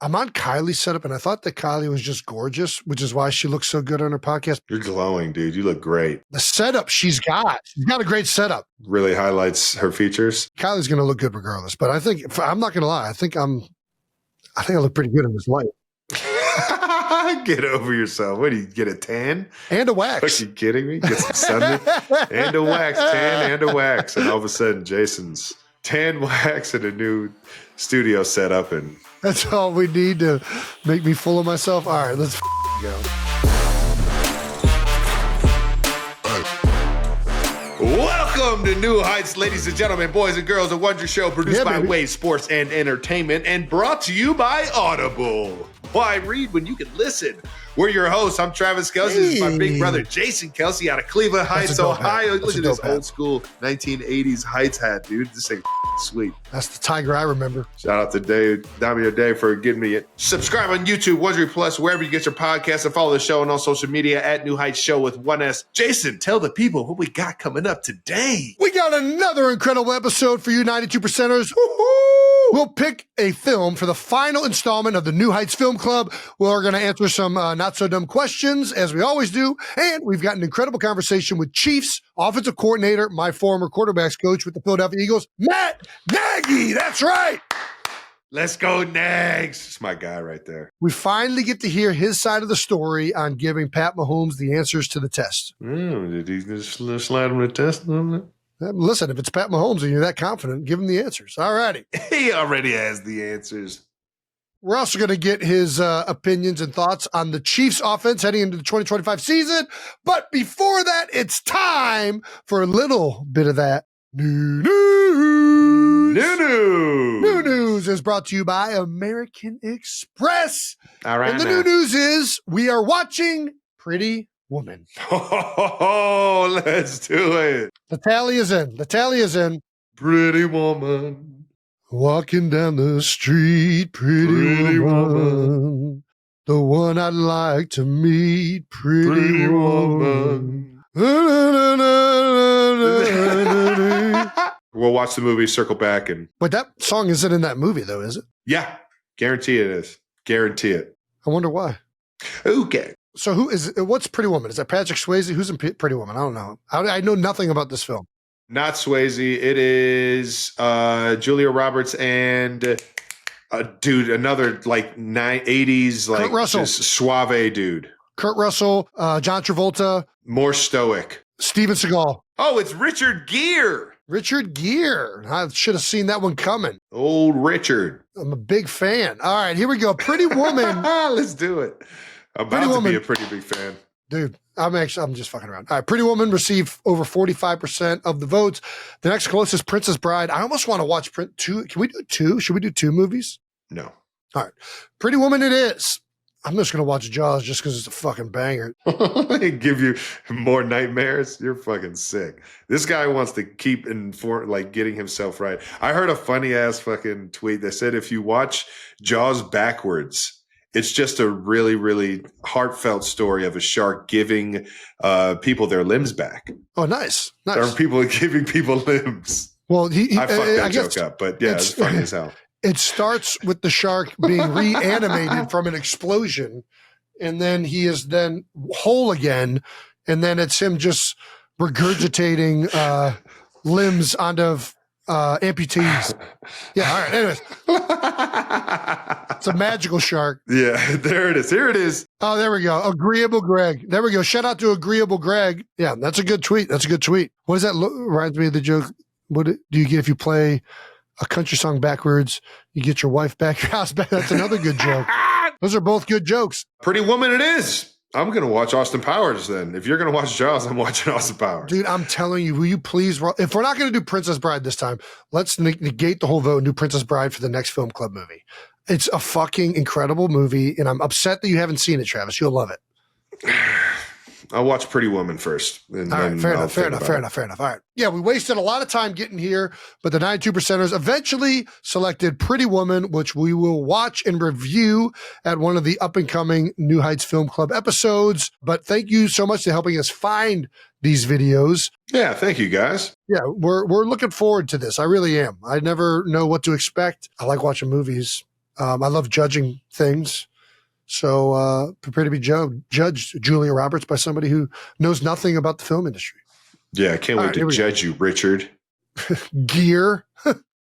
I'm on Kylie's setup, and I thought that Kylie was just gorgeous, which is why she looks so good on her podcast. You're glowing, dude. You look great. The setup she's got a great setup. Really highlights her features. Kylie's going to look good regardless, but I think, I'm not going to lie, I think I look pretty good in this light. Get over yourself. What do you get, a tan? And a wax. Are you kidding me? Get some sunny and a wax, tan and a wax. And all of a sudden, Jason's tan, wax, and a new studio setup. And that's all we need to make me full of myself. All right, let's go. Welcome to New Heights, ladies and gentlemen, boys and girls, a Wonder Show produced by Wave Sports and Entertainment and brought to you by Audible. Why read when you can listen? We're your hosts. I'm Travis Kelces. This is my big brother, Jason Kelce, out of Cleveland Heights, Ohio. Look at this old school 1980s Heights hat, dude. This thing sweet. That's the tiger I remember. Shout out to Dave, Damio Dave, for getting me it. Subscribe on YouTube, Wondery Plus, wherever you get your podcasts, and follow the show on all social media at New Heights Show with 1S. Jason, tell the people what we got coming up today. We got another incredible episode for you 92%ers. Woo-hoo! We'll pick a film for the final installment of the New Heights Film Club. We're going to answer some not-so-dumb questions, as we always do. And we've got an incredible conversation with Chiefs offensive coordinator, my former quarterbacks coach with the Philadelphia Eagles, Matt Nagy. That's right. Let's go, Nags. It's my guy right there. We finally get to hear his side of the story on giving Pat Mahomes the answers to the test. Did he just slide him the test on it? Listen, if it's Pat Mahomes and you're that confident, give him the answers. All righty. He already has the answers. We're also going to get his opinions and thoughts on the Chiefs offense heading into the 2025 season. But before that, it's time for a little bit of that new news. New news is brought to you by American Express. All right. And the new news is we are watching Pretty Woman. Oh, let's do it. The tally is in. The tally is in. Pretty woman. Walking down the street, pretty woman. The one I'd like to meet, pretty woman. We'll watch the movie, circle back, and... But that song isn't in that movie, though, is it? Yeah. Guarantee it is. Guarantee it. I wonder why. Okay. So what's Pretty Woman? Is that Patrick Swayze? Who's in Pretty Woman? I don't know. I know nothing about this film. Not Swayze. It is Julia Roberts and another like 80s like Kurt Russell. Just suave dude. Kurt Russell, John Travolta. More stoic. Steven Seagal. Oh, it's Richard Gere. Richard Gere. I should have seen that one coming. Old Richard. I'm a big fan. All right, here we go. Pretty Woman. Let's do it. I'm about to be a pretty big fan. Dude, I'm just fucking around. All right, Pretty Woman received over 45% of the votes. The next closest, Princess Bride. I almost want to watch two. Can we do two? Should we do two movies? No. All right. Pretty Woman it is. I'm just going to watch Jaws just because it's a fucking banger. Give you more nightmares? You're fucking sick. This guy wants to keep getting himself right. I heard a funny ass fucking tweet that said if you watch Jaws backwards, it's just a really, really heartfelt story of a shark giving people their limbs back. Oh, nice. There are people giving people limbs. Well, I fucked that joke up, but yeah, it's funny as hell. It starts with the shark being reanimated from an explosion, and then he is then whole again, and then it's him just regurgitating limbs onto amputees. Yeah, all right. Anyways. It's a magical shark. Yeah, there it is. Here it is. Oh, there we go. Agreeable Greg. There we go. Shout out to Agreeable Greg. Yeah, that's a good tweet. That's a good tweet. What does that look? Reminds me of the joke. What do you get if you play a country song backwards? You get your wife back, your house back. That's another good joke. Those are both good jokes. Pretty Woman it is. I'm going to watch Austin Powers then. If you're going to watch Jaws, I'm watching Austin Powers. Dude, I'm telling you, will you please, if we're not going to do Princess Bride this time, let's negate the whole vote and do Princess Bride for the next film club movie. It's a fucking incredible movie, and I'm upset that you haven't seen it, Travis. You'll love it. I'll watch Pretty Woman first. All right, fair enough. All right. Yeah, we wasted a lot of time getting here, but the 92%ers eventually selected Pretty Woman, which we will watch and review at one of the up-and-coming New Heights Film Club episodes. But thank you so much for helping us find these videos. Yeah, thank you, guys. Yeah, we're looking forward to this. I really am. I never know what to expect. I like watching movies. I love judging things. So prepare to be judged, Julia Roberts, by somebody who knows nothing about the film industry. Yeah, I can't wait to judge you, Richard. Gear.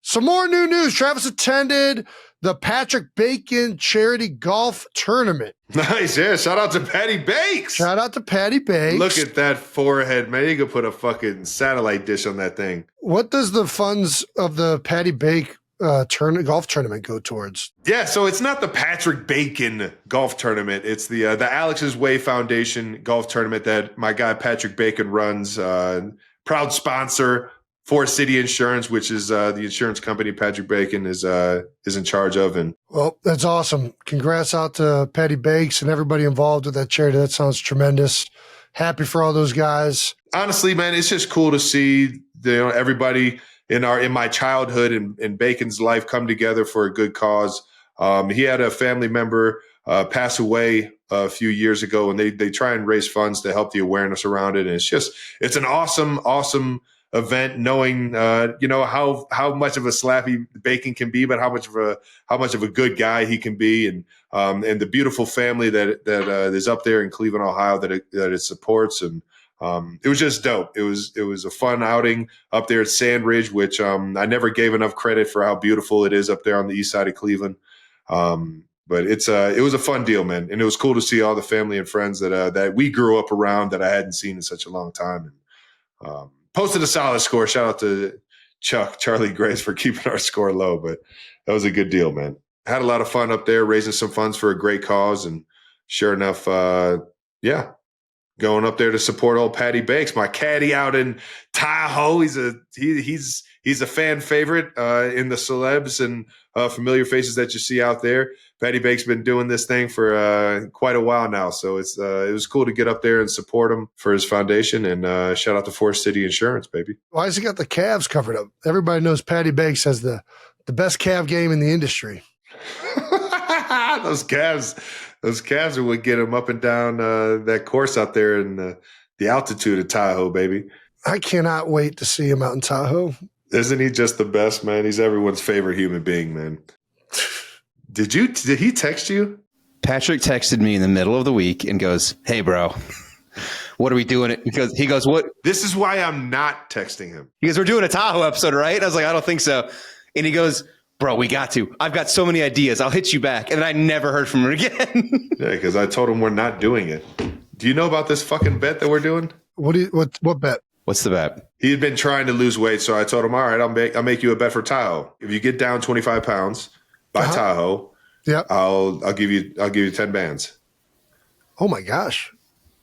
Some more new news. Travis attended the Patrick Bacon charity golf tournament. Nice. Yeah. Shout out to Patty Bakes. Shout out to Patty Bakes. Look at that forehead, man. You could put a fucking satellite dish on that thing. What does the funds of the Patty Bake golf tournament go towards? Yeah, so it's not the Patrick Bacon golf tournament. It's the Alex's Way Foundation golf tournament that my guy Patrick Bacon runs. Proud sponsor for City Insurance, which is the insurance company Patrick Bacon is in charge of. And well, that's awesome. Congrats out to Patty Bakes and everybody involved with that charity. That sounds tremendous. Happy for all those guys. Honestly, man, it's just cool to see everybody in my childhood and Bacon's life come together for a good cause. He had a family member pass away a few years ago, and they try and raise funds to help the awareness around it. And it's an awesome event, knowing how much of a slappy Bacon can be, but how much of a good guy he can be, and the beautiful family that is up there in Cleveland, Ohio, that it supports. And it was just dope. It was a fun outing up there at Sand Ridge, which I never gave enough credit for how beautiful it is up there on the east side of Cleveland. But it was a fun deal, man, and it was cool to see all the family and friends that we grew up around that I hadn't seen in such a long time. And posted a solid score. Shout out to Charlie Grace for keeping our score low, but that was a good deal, man. Had a lot of fun up there, raising some funds for a great cause, and sure enough, going up there to support old Patty Bakes, my caddy out in Tahoe. He's a fan favorite in the celebs and familiar faces that you see out there. Patty Bakes been doing this thing for quite a while now, so it was cool to get up there and support him for his foundation. And shout out to Forest City Insurance, baby. Why has he got the calves covered up? Everybody knows Patty Bakes has the best calf game in the industry. Those calves are what get him up and down that course out there in the altitude of Tahoe, baby. I cannot wait to see him out in Tahoe. Isn't he just the best, man? He's everyone's favorite human being, man. Did he text you? Patrick texted me in the middle of the week and goes, "Hey, bro, what are we doing?" Because he goes, "What?" This is why I'm not texting him. He goes, "We're doing a Tahoe episode, right?" I was like, "I don't think so." And he goes, "Bro, we got to. I've got so many ideas. I'll hit you back." And then I never heard from him again. Yeah, because I told him we're not doing it. Do you know about this fucking bet that we're doing? What bet? What's the bet? He had been trying to lose weight, so I told him, all right, I'll make you a bet for Tahoe. If you get down 25 pounds by Tahoe, I'll give you 10 bands. Oh my gosh.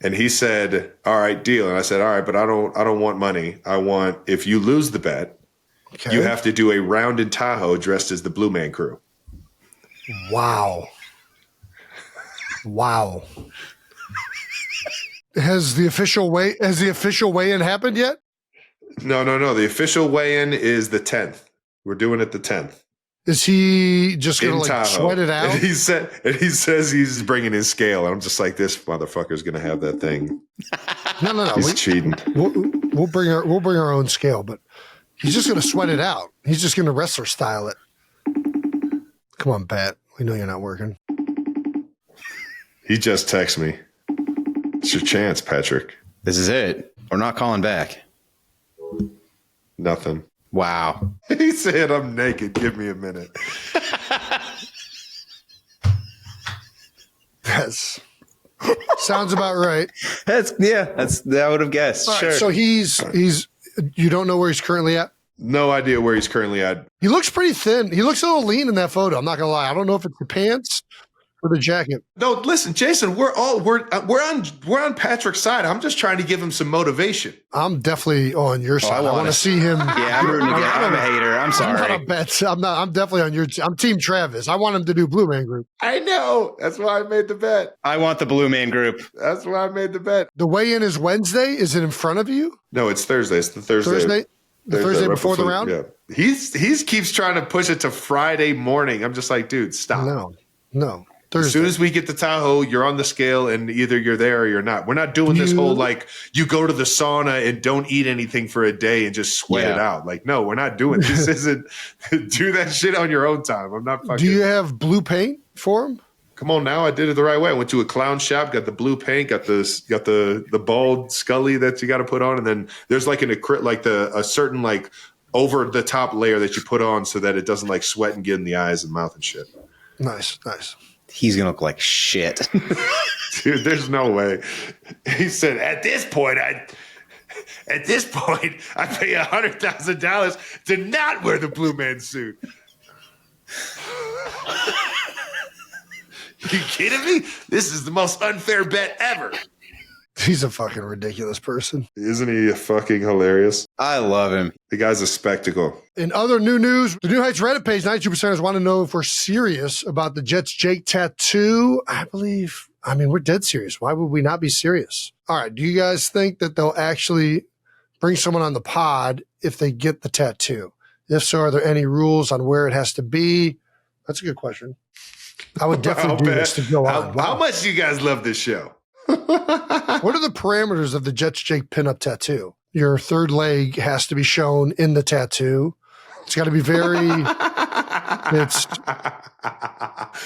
And he said, all right, deal. And I said, all right, but I don't want money. I want, if you lose the bet, you have to do a round in Tahoe dressed as the Blue Man Crew. Wow. Wow. Has the official weigh-in happened yet? No. The official weigh-in is the 10th. We're doing it the 10th. Is he just going to sweat it out? And he says he's bringing his scale. I'm just like, this motherfucker's going to have that thing. No. He's cheating. We'll bring our own scale, but he's just going to sweat it out. He's just going to wrestler style it. Come on, Pat. We know you're not working. He just texted me. It's your chance, Patrick. This is it. We're not calling back. Nothing. Wow. He said, I'm naked. Give me a minute. Yes. Sounds about right. I would have guessed. All sure. Right, so he's you don't know where he's currently at? No idea where he's currently at. He looks pretty thin. He looks a little lean in that photo. I'm not gonna lie. I don't know if it's the pants or the jacket. No, listen, Jason, we're on Patrick's side. I'm just trying to give him some motivation. I'm definitely on your side. I want to see him. Yeah, I'm rooting against. I'm a hater. I'm sorry. I'm definitely on your team. I'm Team Travis. I want him to do Blue Man Group. I know. That's why I made the bet. I want the Blue Man Group. That's why I made the bet. The weigh-in is Wednesday. Is it in front of you? No, it's Thursday. It's the Thursday. The Thursday before the round? Yeah. He keeps trying to push it to Friday morning. I'm just like, dude, stop. No. Thursday. As soon as we get to Tahoe, you're on the scale, and either you're there or you're not. We're not doing this whole like you go to the sauna and don't eat anything for a day and just sweat it out. Like, no, we're not doing this. Isn't do that shit on your own time. I'm not fucking. Do you have blue paint for him? Come on now, I did it the right way. I went to a clown shop, got the blue paint, got the bald Scully that you got to put on, and then there's like a certain like over the top layer that you put on so that it doesn't like sweat and get in the eyes and mouth and shit. Nice. He's going to look like shit. Dude, there's no way. He said, at this point, I pay $100,000 to not wear the blue man suit. You kidding me? This is the most unfair bet ever. He's a fucking ridiculous person. Isn't he fucking hilarious? I love him. The guy's a spectacle. In other new news, the New Heights Reddit page, 92%ers want to know if we're serious about the Jets Jake tattoo. We're dead serious. Why would we not be serious? All right. Do you guys think that they'll actually bring someone on the pod if they get the tattoo? If so, are there any rules on where it has to be? That's a good question. I would definitely do this to go on. How much do you guys love this show? What are the parameters of the Jets Jake pinup tattoo? Your third leg has to be shown in the tattoo. It's got to be very. It's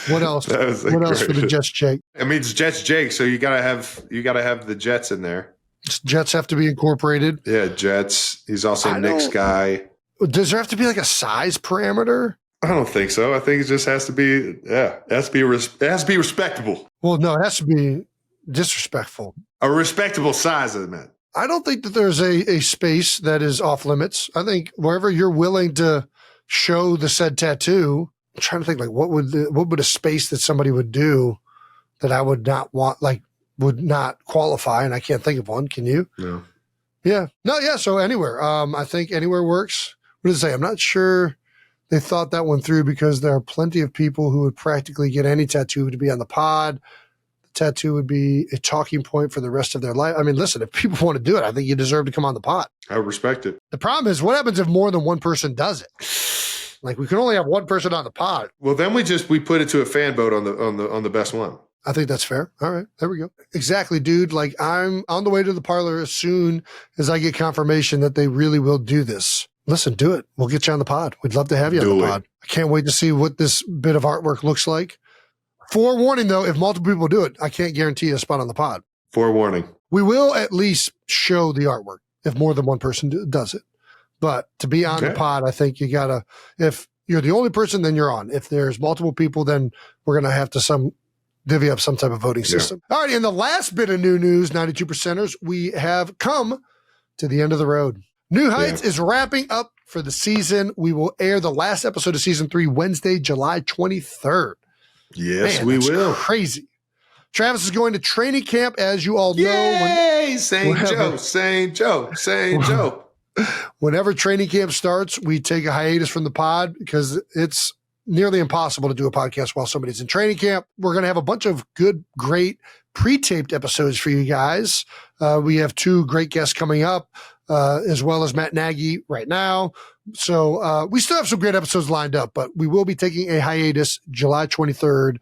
what else? What else for the Jets Jake? I mean, it's Jets Jake, so you gotta have the Jets in there. Jets have to be incorporated. Yeah, Jets. He's also a Knicks guy. Does there have to be like a size parameter? I don't think so. I think it just has to be. Yeah, it has to be respectable. Well, no, it has to be disrespectful. A respectable size, I meant. I don't think that there's a space that is off limits. I think wherever you're willing to show the said tattoo, I'm trying to think like what would a space that somebody would do that I would not want, like would not qualify, and I can't think of one. Can you? No. Yeah. No, yeah. So anywhere. I think anywhere works. What does it say? I'm not sure they thought that one through because there are plenty of people who would practically get any tattoo to be on the pod. Tattoo would be a talking point for the rest of their life. I mean, listen, if people want to do it, I think you deserve to come on the pod. I respect it. The problem is, what happens if more than one person does it? Like, we can only have one person on the pod. Well, then we put it to a fan vote on the best one. I think that's fair. All right, there we go. Exactly, dude. Like, I'm on the way to the parlor as soon as I get confirmation that they really will do this. Listen, do it. We'll get you on the pod. We'd love to have you on the pod. I can't wait to see what this bit of artwork looks like. Forewarning, though, if multiple people do it, I can't guarantee a spot on the pod. Forewarning. We will at least show the artwork if more than one person does it. But to be on the pod, I think you got to, if you're the only person, then you're on. If there's multiple people, then we're going to have to divvy up some type of voting system. All right, in the last bit of new news, 92%ers, we have come to the end of the road. New Heights is wrapping up for the season. We will air the last episode of season 3 Wednesday, July 23rd. Yes, we will. Crazy. Travis is going to training camp, as you all know. Yay! St. Joe. Whenever training camp starts, we take a hiatus from the pod because it's nearly impossible to do a podcast while somebody's in training camp. We're going to have a bunch of great pre-taped episodes for you guys. We have 2 great guests coming up, as well as Matt Nagy right now. So we still have some great episodes lined up, but we will be taking a hiatus July 23rd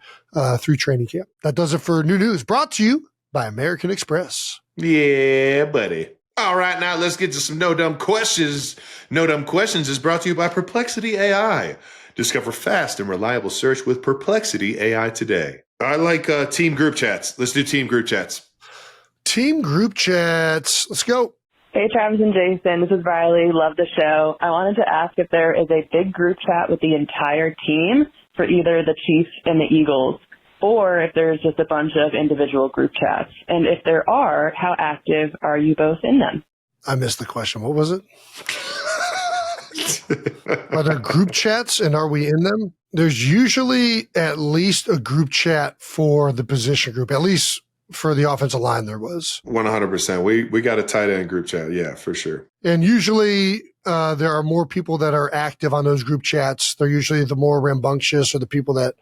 through training camp. That does it for new news, brought to you by American Express. Yeah, buddy. All right, now let's get to some No Dumb Questions. No Dumb Questions is brought to you by Perplexity AI. Discover fast and reliable search with Perplexity AI today. I like team group chats. Let's do team group chats. Team group chats. Let's go. Hey, Travis and Jason. This is Riley. Love the show. I wanted to ask if there is a big group chat with the entire team for either the Chiefs and the Eagles, or if there's just a bunch of individual group chats. And if there are, how active are you both in them? I missed the question. What was it? Are there group chats and are we in them? There's usually at least a group chat for the position group, at least for the offensive line there was. 100%. We got a tight end group chat. Yeah, for sure. And usually there are more people that are active on those group chats. They're usually the more rambunctious or the people that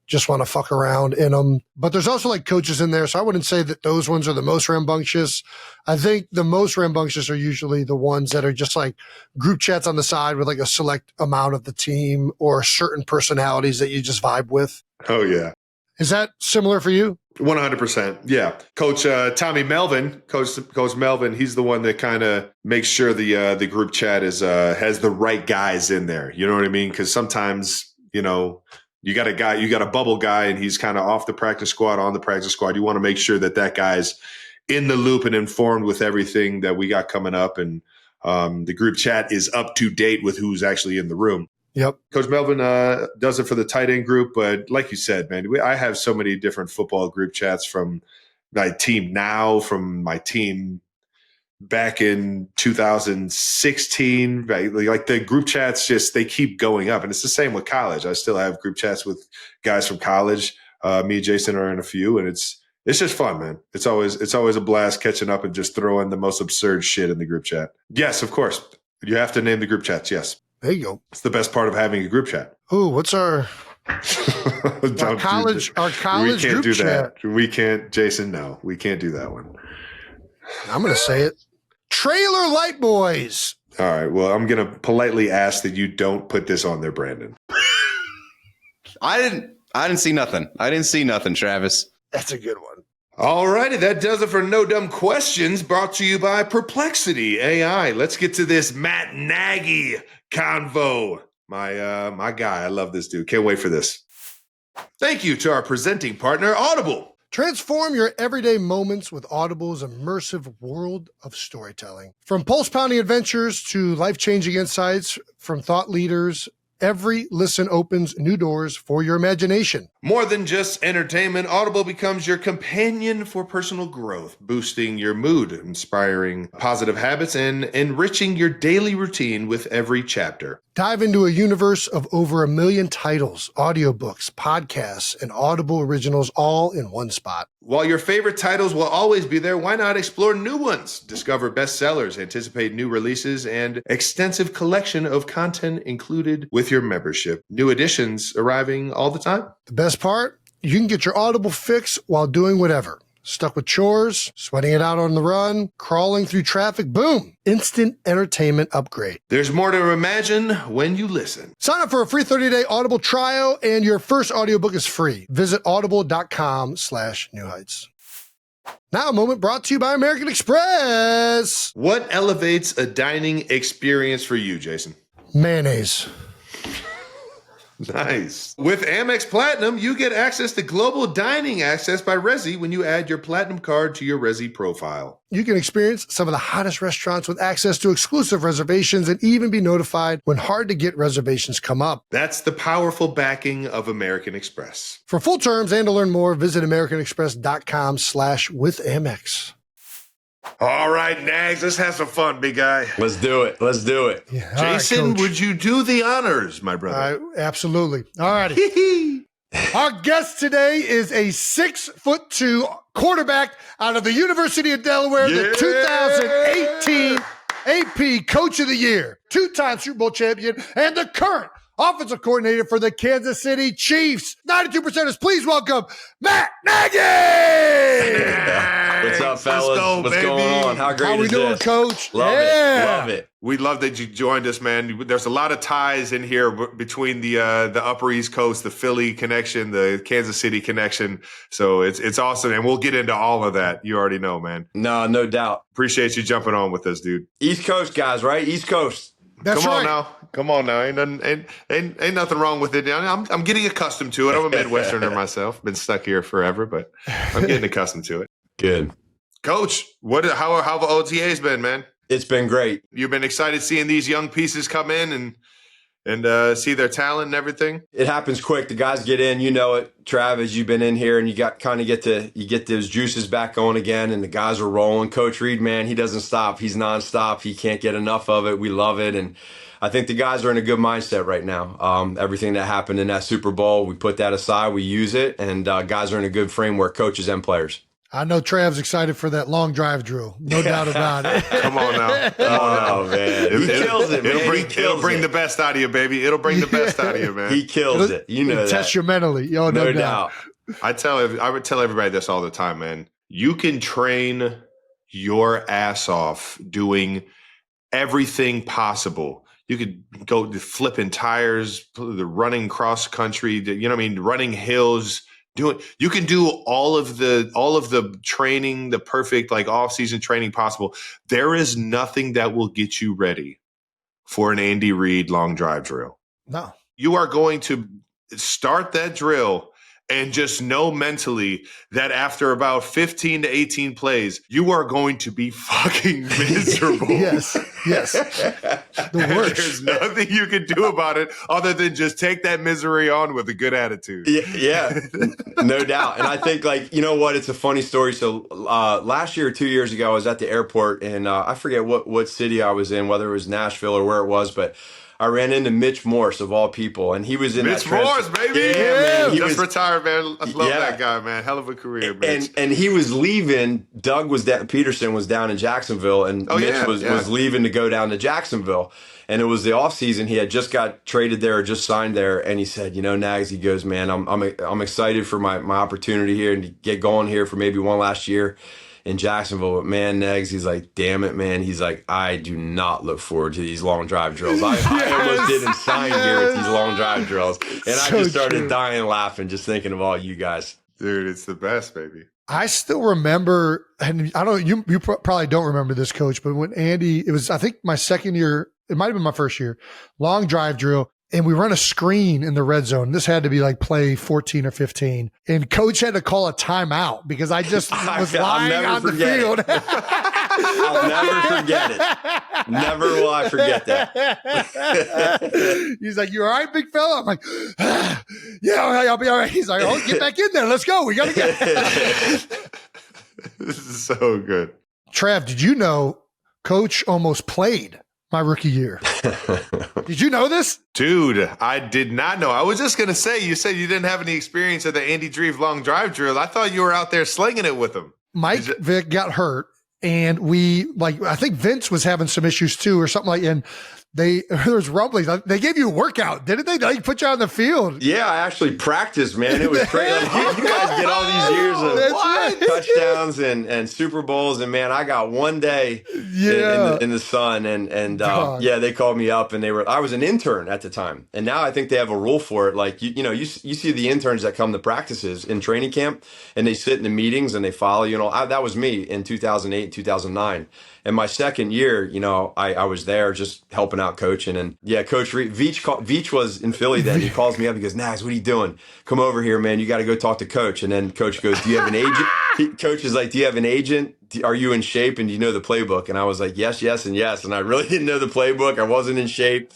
just want to fuck around in them. But there's also like coaches in there. So I wouldn't say that those ones are the most rambunctious. I think the most rambunctious are usually the ones that are just like group chats on the side with like a select amount of the team or certain personalities that you just vibe with. Oh, yeah. Is that similar for you? 100%. Yeah. Coach Tommy Melvin, Coach Melvin, he's the one that kind of makes sure the group chat is has the right guys in there. You know what I mean? Because sometimes, you got a bubble guy and he's kind of off the practice squad, on the practice squad. You want to make sure that guy's in the loop and informed with everything that we got coming up. And the group chat is up to date with who's actually in the room. Yep. Coach Melvin does it for the tight end group. But like you said, man, I have so many different football group chats from my team now, from my team back in 2016. Right? Like the group chats they keep going up. And it's the same with college. I still have group chats with guys from college. Me and Jason are in a few. And it's just fun, man. It's always a blast catching up and just throwing the most absurd shit in the group chat. Yes, of course. You have to name the group chats. Yes. There you go. It's the best part of having a group chat. Oh, what's our college we can't group do chat? that. We can't, Jason. No, we can't do that one. I'm going to say it. Trailer Light Boys. All right. Well, I'm going to politely ask that you don't put this on there, Brandon. I didn't see nothing. Travis. That's a good one. All righty, that does it for No Dumb Questions, brought to you by Perplexity AI. Let's get to this Matt Nagy convo. My guy, I love this dude. Can't wait for this. Thank you to our presenting partner, Audible. Transform your everyday moments with Audible's immersive world of storytelling. From pulse-pounding adventures to life-changing insights from thought leaders, every listen opens new doors for your imagination. More than just entertainment, Audible becomes your companion for personal growth, boosting your mood, inspiring positive habits, and enriching your daily routine with every chapter. Dive into a universe of over 1 million titles, audiobooks, podcasts, and Audible originals all in one spot. While your favorite titles will always be there, why not explore new ones? Discover bestsellers, anticipate new releases, and extensive collection of content included with your membership. New editions arriving all the time. The best part? You can get your Audible fix while doing whatever. Stuck with chores, sweating it out on the run, crawling through traffic, boom! Instant entertainment upgrade. There's more to imagine when you listen. Sign up for a free 30-day Audible trial, and your first audiobook is free. Visit audible.com/newheights. Now a moment brought to you by American Express. What elevates a dining experience for you, Jason? Mayonnaise. Nice. With Amex Platinum, you get access to global dining access by Resy when you add your Platinum card to your Resy profile. You can experience some of the hottest restaurants with access to exclusive reservations and even be notified when hard-to-get reservations come up. That's the powerful backing of American Express. For full terms and to learn more, visit americanexpress.com/withAmex. All right, Nags, let's have some fun, big guy. Let's do it. Yeah, Jason, right, would you do the honors, my brother? Absolutely. All righty. Our guest today is a 6'2" quarterback out of the University of Delaware, the 2018 AP Coach of the Year, two-time Super Bowl champion, and the current offensive coordinator for the Kansas City Chiefs. 92%ers, please welcome Matt Nagy! What's up, fellas? What's going on? How great How we is doing, this? Coach? Love it. Love it. We love that you joined us, man. There's a lot of ties in here between the Upper East Coast, the Philly connection, the Kansas City connection. So it's awesome, and we'll get into all of that. You already know, man. No doubt. Appreciate you jumping on with us, dude. East Coast guys, right? East Coast. That's Come right. on now. Come on now. Ain't nothing wrong with it. I'm getting accustomed to it. I'm a Midwesterner myself. Been stuck here forever, but I'm getting accustomed to it. Good. Coach, how have OTAs been, man? It's been great. You've been excited seeing these young pieces come in and see their talent and everything? It happens quick. The guys get in, you know it. Travis, you've been in here and you get those juices back going again, and the guys are rolling. Coach Reid, man, he doesn't stop. He's nonstop. He can't get enough of it. We love it. And I think the guys are in a good mindset right now. Everything that happened in that Super Bowl, we put that aside, we use it, and guys are in a good framework, coaches and players. I know Trav's excited for that long drive drill. No doubt about it. Come on now. Oh, man. He kills it, man. It'll bring the best out of you, baby. It'll bring the best out of you, man. He kills it. You know that. Test you mentally. Yo, no doubt. I would tell everybody this all the time, man. You can train your ass off doing everything possible. You could go flipping tires, running cross country, running hills, You can do all of the training, the perfect like off-season training possible. There is nothing that will get you ready for an Andy Reid long drive drill. No. You are going to start that drill and just know mentally that after about 15 to 18 plays, you are going to be fucking miserable. Yes. The worst. There's nothing you can do about it other than just take that misery on with a good attitude. Yeah, no doubt. And I think, like, you know what? It's a funny story. So last year or 2 years ago, I was at the airport, and I forget what city I was in, whether it was Nashville or where it was, but I ran into Mitch Morse, of all people, and he was in Mitch Morse, baby. Yeah, man. He just was retired, man. I love that guy, man. Hell of a career, Mitch. And he was leaving. Doug was down. Peterson was down in Jacksonville, and Mitch was leaving to go down to Jacksonville. And it was the offseason. He had just got traded there or just signed there. And he said, Nags, he goes, man, I'm excited for my opportunity here and to get going here for maybe one last year in Jacksonville. But man, Nags, he's like, damn it, man. He's like, I do not look forward to these long drive drills. I almost didn't sign here with these long drive drills. And I just started dying laughing just thinking of all you guys. Dude, it's the best, baby. I still remember, and I don't, you probably don't remember this, Coach, but when Andy, it was, I think my second year, it might have been my first year, long drive drill, and we run a screen in the red zone. This had to be like play 14 or 15. And Coach had to call a timeout because I just was lying on the field. I'll never forget it. Never will I forget that. He's like, "You all right, big fella?" I'm like, "Yeah, I'll be all right." He's like, "Oh, get back in there. Let's go. We got to go." This is so good. Trav, did you know Coach almost played my rookie year? Did you know this? Dude, I did not know. I was just going to say, you said you didn't have any experience of the Andy Reid long drive drill. I thought you were out there slinging it with him. Mike Vick got hurt, and I think Vince was having some issues too or something like, and there was rumblings. They gave you a workout, didn't they? They put you on the field. Yeah, I actually practiced, man. It was crazy. Like, you guys get all these years of touchdowns and Super Bowls, and man, I got one day in the sun, and they called me up, and I was an intern at the time, and now I think they have a rule for it. Like you see the interns that come to practices in training camp, and they sit in the meetings and they follow. That was me in 2008, 2009. And my second year, I was there just helping out coaching. And yeah, Coach Reid, Veach was in Philly then. He calls me up. He goes, "Nags, what are you doing? Come over here, man. You got to go talk to Coach." And then Coach goes, "Do you have an agent?" Coach is like, "Do you have an agent? Are you in shape? And do you know the playbook?" And I was like, yes, and yes. And I really didn't know the playbook. I wasn't in shape.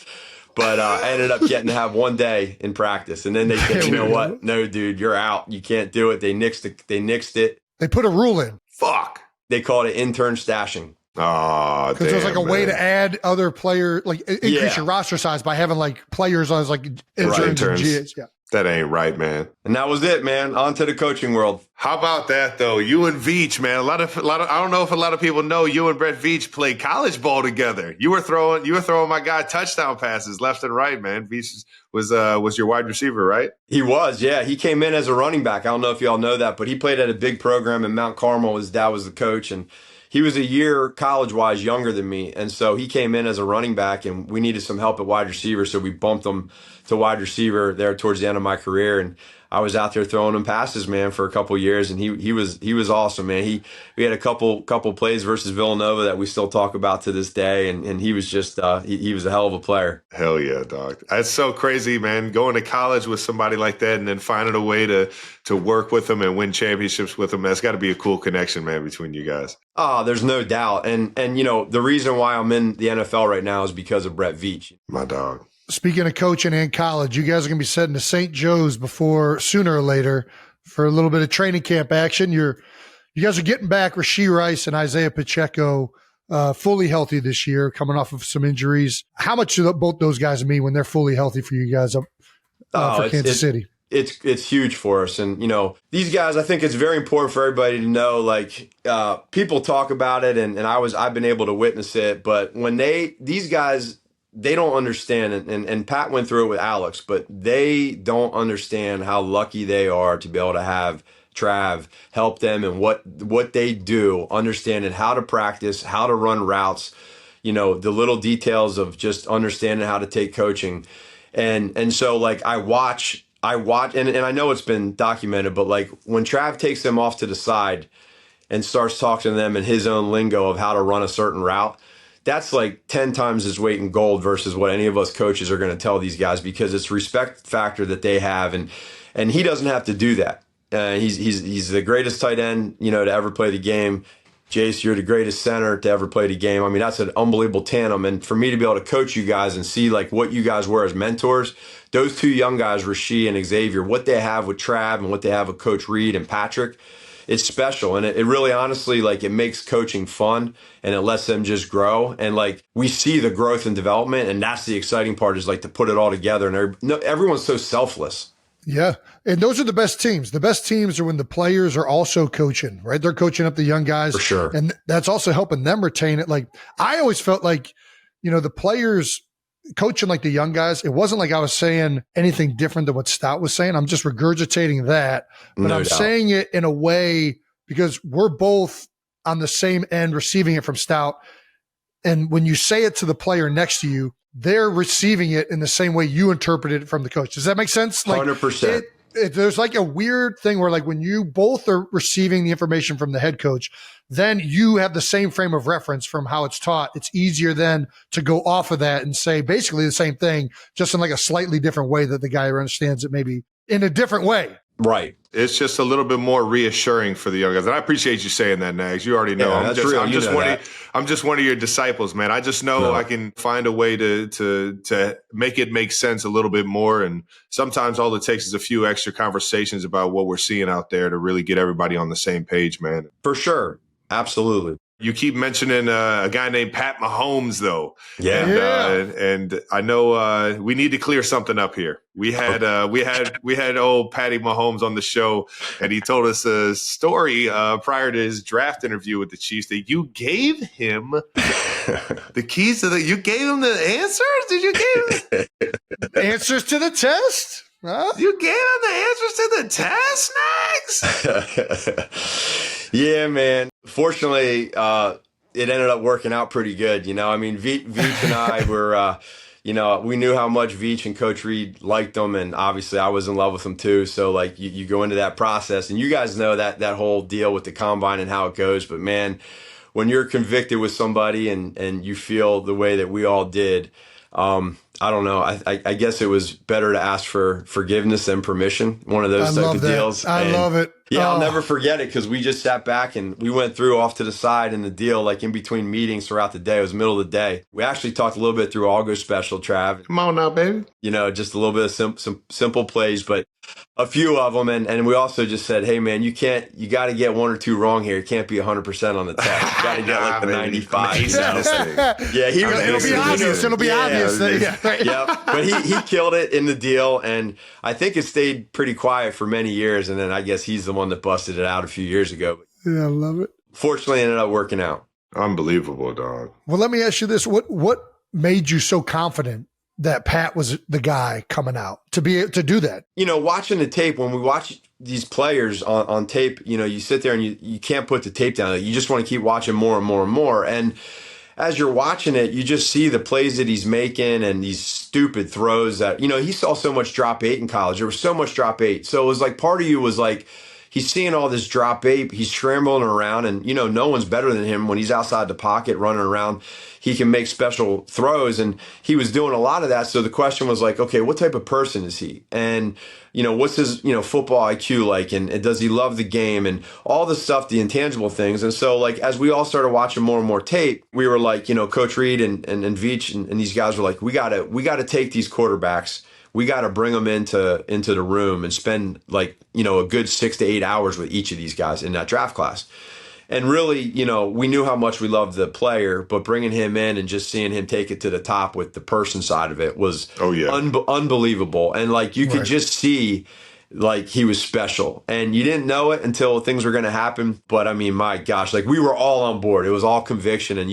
But I ended up getting to have one day in practice. And then they said, "You know what? No, dude, you're out. You can't do it." They nixed it. They put a rule in. Fuck. They called it intern stashing. Oh, because there's like a way to add other player, like increase your roster size by having like players as like interns and GAs. Yeah. That ain't right, man. And that was it, man. On to the coaching world. How about that, though? You and Veach, man. A lot of. I don't know if a lot of people know you and Brett Veach played college ball together. You were throwing my guy touchdown passes left and right, man. Veach was your wide receiver, right? He was, yeah. He came in as a running back. I don't know if y'all know that, but he played at a big program in Mount Carmel. His dad was the coach, and he was a year college-wise younger than me, and so he came in as a running back, and we needed some help at wide receiver, so we bumped him to wide receiver there towards the end of my career, and I was out there throwing him passes, man, for a couple of years, and he was awesome, man. We had a couple plays versus Villanova that we still talk about to this day, and he was just he was a hell of a player. Hell yeah, dog. That's so crazy, man. Going to college with somebody like that and then finding a way to work with them and win championships with them. That's got to be a cool connection, man, between you guys. Oh, there's no doubt. And the reason why I'm in the NFL right now is because of Brett Veach. My dog. Speaking of coaching and college, you guys are going to be setting to St. Joe's sooner or later for a little bit of training camp action. You guys are getting back Rashee Rice and Isaiah Pacheco fully healthy this year, coming off of some injuries. How much do both those guys mean when they're fully healthy for you guys for Kansas City? It's huge for us. And, these guys, I think it's very important for everybody to know, like, people talk about it and I've been able to witness it. But when these guys, they don't understand, and Pat went through it with Alex, but they don't understand how lucky they are to be able to have Trav help them and what they do, understanding how to practice, how to run routes, the little details of just understanding how to take coaching. And so, like, I watch I watch, and I know it's been documented, but like when Trav takes them off to the side and starts talking to them in his own lingo of how to run a certain route, that's like 10 times his weight in gold versus what any of us coaches are going to tell these guys, because it's respect factor that they have. And he doesn't have to do that. He's the greatest tight end, to ever play the game. Jace, you're the greatest center to ever play the game. I mean, that's an unbelievable tandem. And for me to be able to coach you guys and see like what you guys were as mentors, those two young guys, Rasheed and Xavier, what they have with Trav and what they have with Coach Reid and Patrick, it's special. And it really honestly, like, it makes coaching fun and it lets them just grow. And like, we see the growth and development. And that's the exciting part, is like to put it all together. And everyone's so selfless. Yeah. And those are the best teams. The best teams are when the players are also coaching, right? They're coaching up the young guys. For sure. And that's also helping them retain it. Like, I always felt like, the players coaching like the young guys, it wasn't like I was saying anything different than what Stout was saying. I'm just regurgitating that, but No I'm doubt. saying it in a way because we're both on the same end receiving it from Stout. And when you say it to the player next to you, they're receiving it in the same way you interpreted it from the coach. Does that make sense? Like 100%. There's like a weird thing where like when you both are receiving the information from the head coach, then you have the same frame of reference from how it's taught. It's easier then to go off of that and say basically the same thing, just in like a slightly different way that the guy understands it, maybe in a different way. Right. It's just a little bit more reassuring for the young guys. And I appreciate you saying that, Nags. You already know. Yeah, that's real. I'm just one of your disciples, man. I just know I can find a way to make it make sense a little bit more. And sometimes all it takes is a few extra conversations about what we're seeing out there to really get everybody on the same page, man. For sure. Absolutely. You keep mentioning a guy named Pat Mahomes, though. Yeah. And I know we need to clear something up here. We had old Patty Mahomes on the show, and he told us a story prior to his draft interview with the Chiefs that you gave him the keys to you gave him the answers? Did you give him Answers to the test? Huh? you gave him the answers to the test, Max? Yeah, man. Fortunately, it ended up working out pretty good. I mean, Veach and I were, we knew how much Veach and Coach Reid liked him, and obviously I was in love with him too. So like you go into that process, and you guys know that whole deal with the combine and how it goes. But man, when you're convicted with somebody and you feel the way that we all did, I don't know. I guess it was better to ask for forgiveness than permission. One of those type of deals. I love it. Yeah, I'll never forget it because we just sat back and we went through off to the side in the deal, like in between meetings throughout the day. It was the middle of the day. We actually talked a little bit through All Go Special, Trav. Come on now, baby. Just a little bit of some simple plays, but a few of them. And we also just said, hey, man, you got to get one or two wrong here. You can't be 100% on the test. You got to get like the 95. Yeah, It'll be obvious. It'll be obvious. Yeah, but he killed it in the deal, and I think it stayed pretty quiet for many years, and then I guess he's the one that busted it out a few years ago. Yeah, I love it. Fortunately, it ended up working out. Unbelievable, dog. Well, let me ask you this. What made you so confident that Pat was the guy coming out to do that? Watching the tape, when we watch these players on tape, you sit there and you can't put the tape down. You just want to keep watching more and more and more. And as you're watching it, you just see the plays that he's making and these stupid throws that, he saw so much drop 8 in college. There was so much drop 8. So it was like part of you was like, he's seeing all this drop 8. He's scrambling around and, no one's better than him when he's outside the pocket running around. He can make special throws, and he was doing a lot of that. So the question was like, okay, what type of person is he? And, what's his, football IQ like? And does he love the game and all the stuff, the intangible things? And so like, as we all started watching more and more tape, we were like, Coach Reid and Veach and these guys were like, we gotta take these quarterbacks. We got to bring them into the room and spend like, a good 6 to 8 hours with each of these guys in that draft class. And really, we knew how much we loved the player, but bringing him in and just seeing him take it to the top with the person side of it was unbelievable. And like, you could just see like he was special, and you didn't know it until things were going to happen. But I mean, my gosh, like we were all on board. It was all conviction, and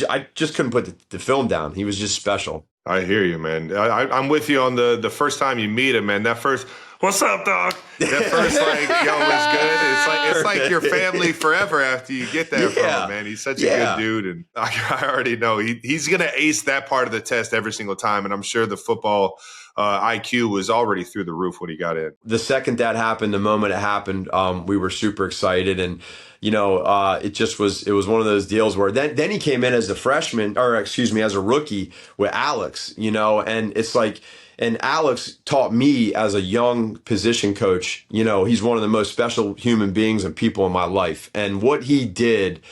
I just couldn't put the film down. He was just special. I hear you, man. I'm with you on the first time you meet him, man. That first, what's up, dog? That first, like, yo, it's good. It's like your family forever after you get that from him, man. He's such a good dude, and I already know he's gonna ace that part of the test every single time. And I'm sure the football IQ was already through the roof when he got in. The second that happened, the moment it happened, we were super excited. And, it was one of those deals where then he came in as a freshman, as a rookie with Alex, and it's like, and Alex taught me as a young position coach, he's one of the most special human beings and people in my life. And what he did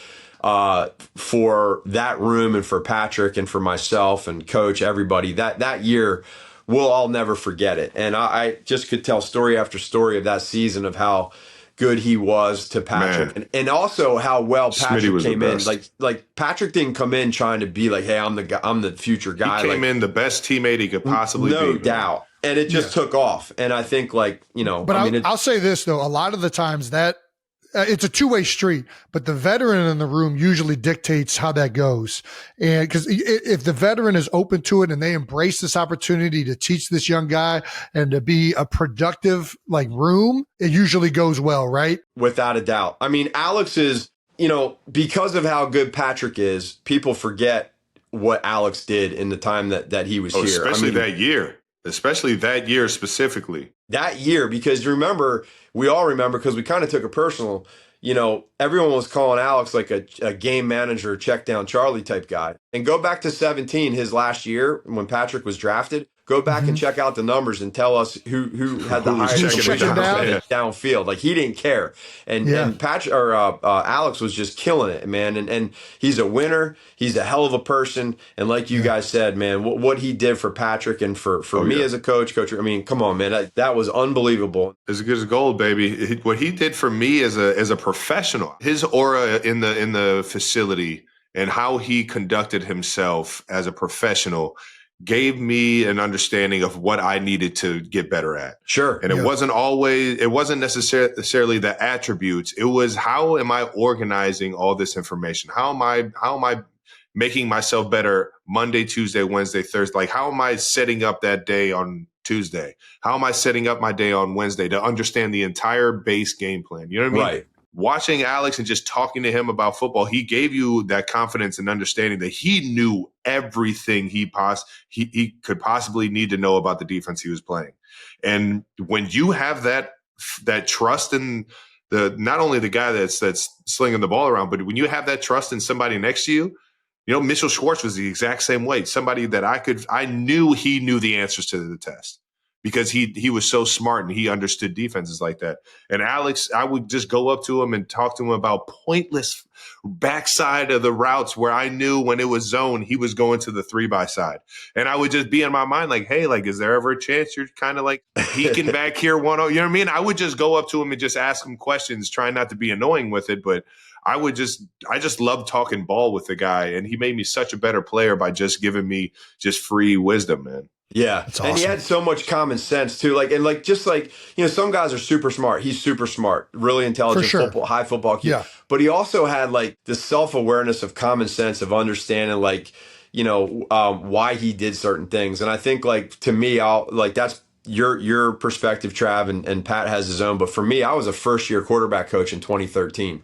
for that room and for Patrick and for myself and coach, everybody, that year, we'll all never forget it. And I just could tell story after story of that season of how good he was to Patrick, and also how well Patrick came in. Like Patrick didn't come in trying to be like, hey, I'm the future guy. He came in the best teammate he could possibly be. No doubt. And it just took off. And I think But I'll say this though, a lot of the times that it's a two-way street, but the veteran in the room usually dictates how that goes. And because if the veteran is open to it and they embrace this opportunity to teach this young guy and to be a productive room, it usually goes well, right? Without a doubt. I mean, Alex is, because of how good Patrick is, people forget what Alex did in the time that he was here. Especially that year. Especially that year specifically. That year, because we all remember, because we kind of took it personal, everyone was calling Alex like a game manager, check down Charlie type guy. And go back to 2017, his last year when Patrick was drafted. Go back and check out the numbers and tell us who had the highest downfield. Like, he didn't care. And Patrick Alex was just killing it, man. And he's a winner. He's a hell of a person. And like you guys said, man, what he did for Patrick and for me as a coach, I mean, come on, man, that was unbelievable. As good as gold, baby. What he did for me as a professional, his aura in the facility and how he conducted himself as a professional gave me an understanding of what I needed to get better at. Sure. And it wasn't necessarily the attributes. It was, how am I organizing all this information? How am I making myself better Monday, Tuesday, Wednesday, Thursday? Like, how am I setting up that day on Tuesday? How am I setting up my day on Wednesday to understand the entire base game plan? You know what I mean? Right. Watching Alex and just talking to him about football, he gave you that confidence and understanding that he knew everything he could possibly need to know about the defense he was playing. And when you have that trust in not only the guy that's slinging the ball around, but when you have that trust in somebody next to you, Mitchell Schwartz was the exact same way. Somebody that I knew he knew the answers to the test, because he was so smart and he understood defenses like that. And Alex, I would just go up to him and talk to him about pointless backside of the routes where I knew when it was zone, he was going to the 3-by side. And I would just be in my mind like, hey, is there ever a chance you're kind of peeking back here 1-0? You know what I mean? I would just go up to him and just ask him questions, trying not to be annoying with it. But I just love talking ball with the guy. And he made me such a better player by just giving me just free wisdom, man. Yeah. That's awesome. And he had so much common sense too. Some guys are super smart. He's super smart, really intelligent, high football IQ. Yeah. But he also had the self-awareness of common sense, of understanding why he did certain things. And I think to me, that's your perspective, Trav, and Pat has his own. But for me, I was a first-year quarterback coach in 2013.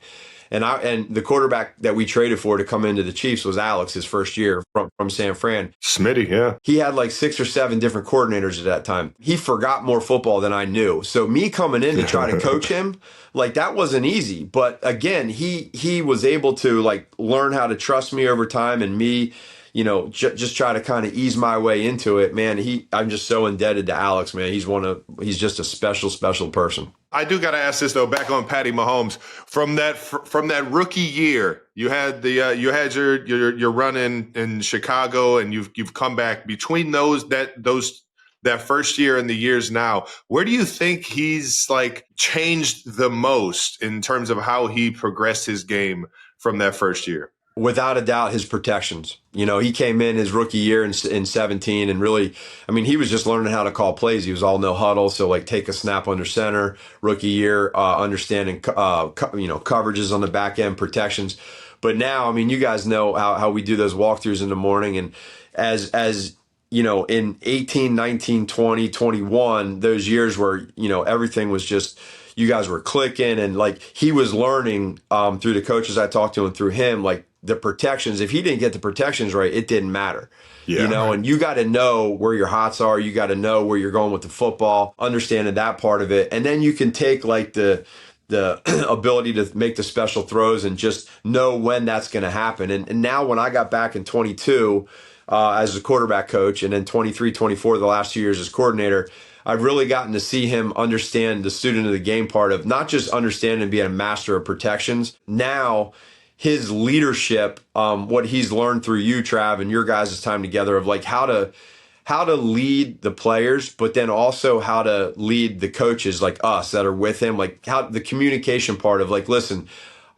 And the quarterback that we traded for to come into the Chiefs was Alex, his first year from San Fran. Smitty, yeah. He had 6 or 7 different coordinators at that time. He forgot more football than I knew. So me coming in to try to coach him, that wasn't easy. But again, he was able to learn how to trust me over time, and me, just try to kind of ease my way into it. Man, I'm just so indebted to Alex, man. He's just a special, special person. I do got to ask this though. Back on Patty Mahomes, from that rookie year, you had your run in Chicago, and you've come back between that first year and the years now. Where do you think he's changed the most in terms of how he progressed his game from that first year? Without a doubt, his protections. He came in his rookie year in 17, and really, he was just learning how to call plays. He was all no huddle, so take a snap under center. Rookie year, understanding coverages on the back end, protections. But now, you guys know how we do those walkthroughs in the morning, and as in 18, 19, 20, 21, those years where everything was just, you guys were clicking, and he was learning through the coaches I talked to and through him, the protections. If he didn't get the protections right, it didn't matter. Yeah, And you got to know where your hots are. You got to know where you're going with the football, understanding that part of it. And then you can take like the ability to make the special throws and just know when that's going to happen. And now when I got back in 22 as a quarterback coach, and then 23, 24, the last 2 years as coordinator, I've really gotten to see him understand the student of the game part of not just understanding and being a master of protections. Now, his leadership, what he's learned through you, Trav, and your guys' time together of like how to lead the players, but then also how to lead the coaches like us that are with him, like how the communication part of like, listen,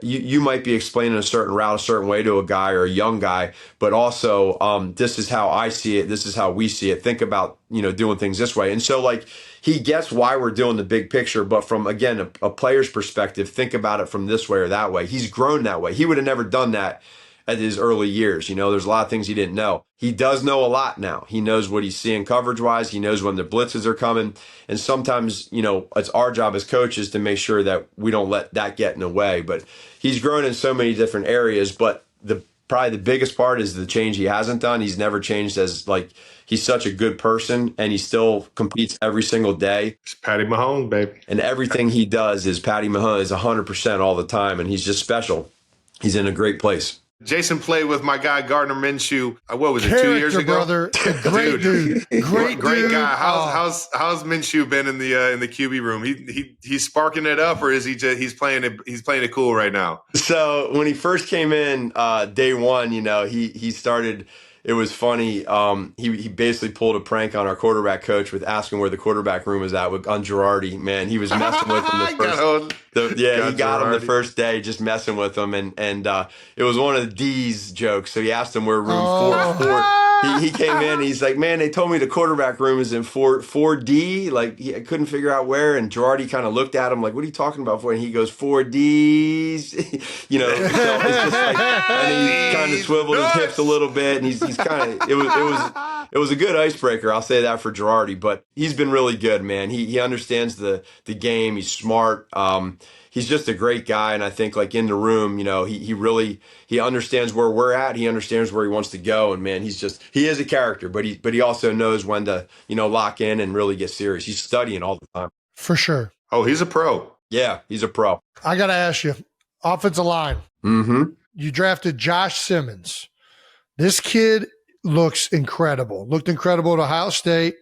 you might be explaining a certain route a certain way to a guy or a young guy, but also this is how I see it. This is how we see it. Think about, doing things this way. And so like he gets why we're doing the big picture, but from, again, a player's perspective, think about it from this way or that way. He's grown that way. He would have never done that at his early years. There's a lot of things he didn't know. He does know a lot now. He knows what he's seeing coverage wise. He knows when the blitzes are coming. And sometimes, it's our job as coaches to make sure that we don't let that get in the way. But he's grown in so many different areas. But probably the biggest part is the change he hasn't done. He's never changed as like, he's such a good person and he still competes every single day. It's Patty Mahomes, baby. And everything he does is Patty Mahomes is 100% all the time. And he's just special. He's in a great place. Jason played with my guy Gardner Minshew. What was it, 2 years ago? Brother, great dude, great guy. How's Minshew been in the QB room? He's sparking it up, or is he's playing it cool right now? So when he first came in day one, he started. It was funny. He basically pulled a prank on our quarterback coach with asking where the quarterback room was at on Girardi. Man, he was messing with him the first. He got him the first day, just messing with him, and it was one of the D's jokes. So he asked him where room 4. He came in. And he's like, man, they told me the quarterback room is in 4D. Like I couldn't figure out where. And Girardi kind of looked at him like, what are you talking about? And he goes 4Ds. It's just like, and he kind of swiveled his hips a little bit, and he's kind of. It was a good icebreaker. I'll say that for Girardi, but he's been really good, man. He understands the game. He's smart. He's just a great guy, and I think like in the room, he understands where we're at. He understands where he wants to go, and man, he is a character, but he also knows when to lock in and really get serious. He's studying all the time. For sure. Oh, he's a pro. Yeah, he's a pro. I got to ask you, offensive line. Mm-hmm. You drafted Josh Simmons. This kid looks incredible. Looked incredible at Ohio State.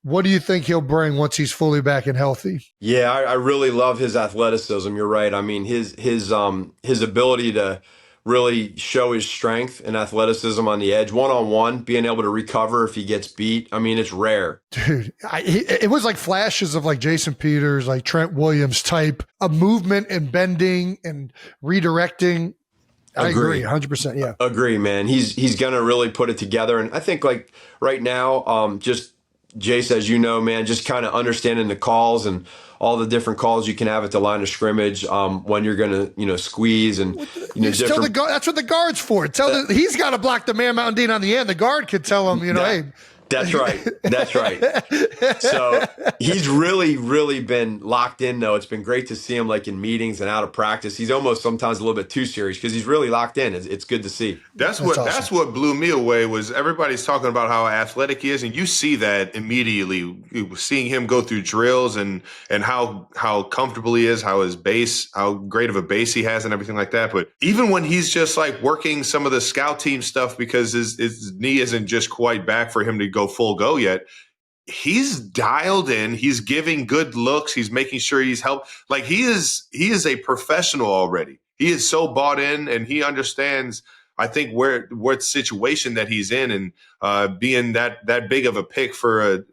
What do you think he'll bring once he's fully back and healthy? Yeah, I really love his athleticism. You're right. I mean, his ability to really show his strength and athleticism on the edge, one-on-one, being able to recover if he gets beat. I mean, it's rare. Dude, it was like flashes of like Jason Peters, like Trent Williams type of movement and bending and redirecting. I agree 100%. Yeah. Agree, man. He's going to really put it together. And I think like right now, just Jace, as you know, man, just kind of understanding the calls and all the different calls you can have at the line of scrimmage when you're going to, squeeze and, different. That's what the guard's for. He's got to block the man Mountain Dean on the end. The guard could tell him, hey. That's right. That's right. So he's really, really been locked in, though. It's been great to see him like in meetings and out of practice. He's almost sometimes a little bit too serious because he's really locked in. It's good to see. That's what blew me away was everybody's talking about how athletic he is, and you see that immediately. Seeing him go through drills and how comfortable he is, how great of a base he has, and everything like that. But even when he's just like working some of the scout team stuff because his knee isn't just quite back for him to go full go yet, he's dialed in. He's giving good looks. He's making sure he's helped. Like he is a professional already. He is so bought in, and he understands, I think, what situation that he's in, and being that big of a pick for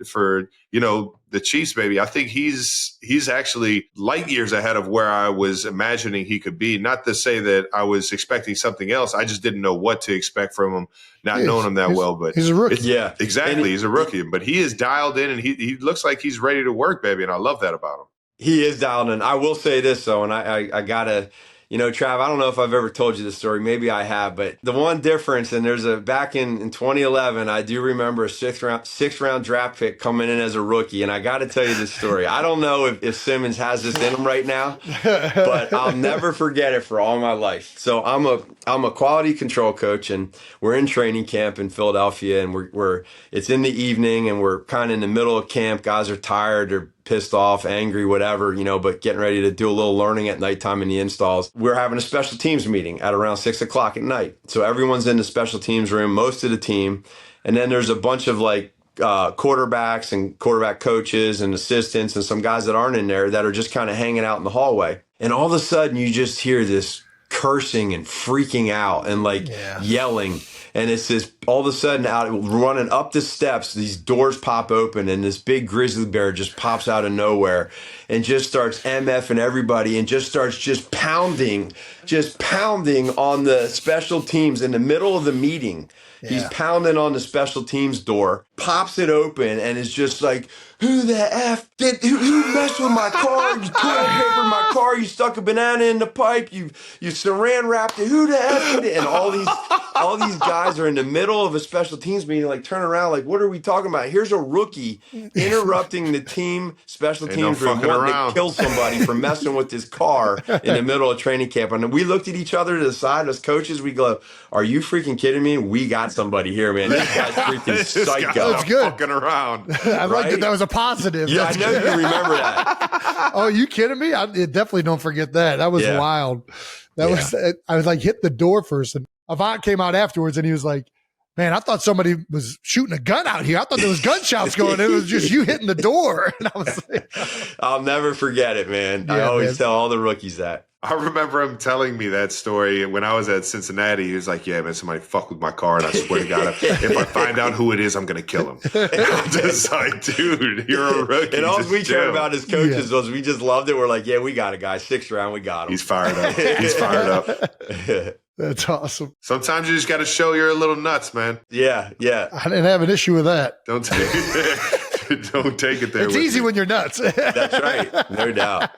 the Chiefs, baby. I think he's actually light years ahead of where I was imagining he could be. Not to say that I was expecting something else. I just didn't know what to expect from him, not knowing him that well. But he's a rookie. Yeah, exactly. He's a rookie, but he is dialed in, and he looks like he's ready to work, baby. And I love that about him. He is dialed in. I will say this though, and I gotta. You know, Trav, I don't know if I've ever told you this story. Maybe I have, but the one difference, and back in 2011, I do remember a sixth round draft pick coming in as a rookie. And I got to tell you this story. I don't know if Simmons has this in him right now, but I'll never forget it for all my life. So I'm a quality control coach, and we're in training camp in Philadelphia, and it's in the evening, and we're kind of in the middle of camp. Guys are tired, they're pissed off, angry, whatever, but getting ready to do a little learning at nighttime in the installs. We're having a special teams meeting at around 6:00 at night. So everyone's in the special teams room, most of the team. And then there's a bunch of quarterbacks and quarterback coaches and assistants and some guys that aren't in there that are just kind of hanging out in the hallway. And all of a sudden you just hear this cursing and freaking out and yelling. And it's this, all of a sudden, out running up the steps, these doors pop open, and this big grizzly bear just pops out of nowhere and just starts MFing everybody and just starts pounding on the special teams in the middle of the meeting. Yeah. He's pounding on the special teams door, pops it open, and is just like, who the F who messed with my car? You toilet papered my car, you stuck a banana in the pipe, you saran wrapped it, who the F did it? And all these guys are in the middle of a special teams meeting, turn around, what are we talking about? Here's a rookie interrupting the team special teams room, wanting to kill somebody for messing with his car in the middle of training camp. And we looked at each other to the side as coaches, we go, are you freaking kidding me? We got somebody here, man. This guy's freaking psycho. That's good. Fucking around. I like that was a positive. Yeah, That's I know good. you remember that. Oh, you kidding me? I definitely don't forget that. That was wild. That was, I was hit the door first, and Avant came out afterwards, and he was like, man, I thought somebody was shooting a gun out here. I thought there was gunshots going. It was just you hitting the door. And I was like, I'll never forget it, man. I always tell all the rookies that. I remember him telling me that story when I was at Cincinnati. He was like, yeah, man, somebody fucked with my car, and I swear to God, if I find out who it is, I'm going to kill him. And I'm just like, dude, you're a rookie. And all we care about as coaches was we just loved it. We're like, yeah, we got a guy. 6th round, we got him. He's fired up. He's fired up. That's awesome. Sometimes you just got to show you're a little nuts, man. Yeah. I didn't have an issue with that. Don't take it there. It's easy when you're nuts. That's right. No doubt.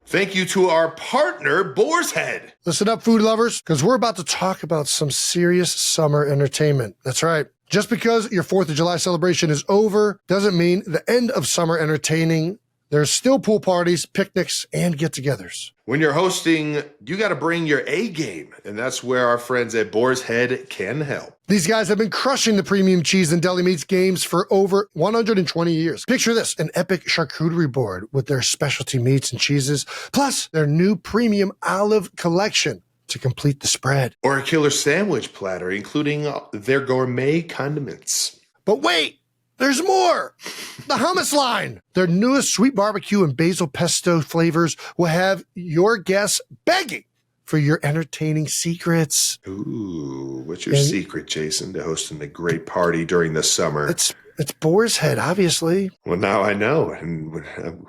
Thank you to our partner, Boar's Head. Listen up, food lovers, because we're about to talk about some serious summer entertainment. That's right. Just because your 4th of July celebration is over doesn't mean the end of summer entertaining. There's still pool parties, picnics, and get-togethers. When you're hosting, you got to bring your A game, and that's where our friends at Boar's Head can help. These guys have been crushing the premium cheese and deli meats games for over 120 years. Picture this, an epic charcuterie board with their specialty meats and cheeses, plus their new premium olive collection to complete the spread. Or a killer sandwich platter, including their gourmet condiments. But wait! There's more! The hummus line! Their newest sweet barbecue and basil pesto flavors will have your guests begging for your entertaining secrets. Ooh, what's your secret, Jason, to hosting a great party during the summer? It's Boar's Head, obviously. Well, now I know. And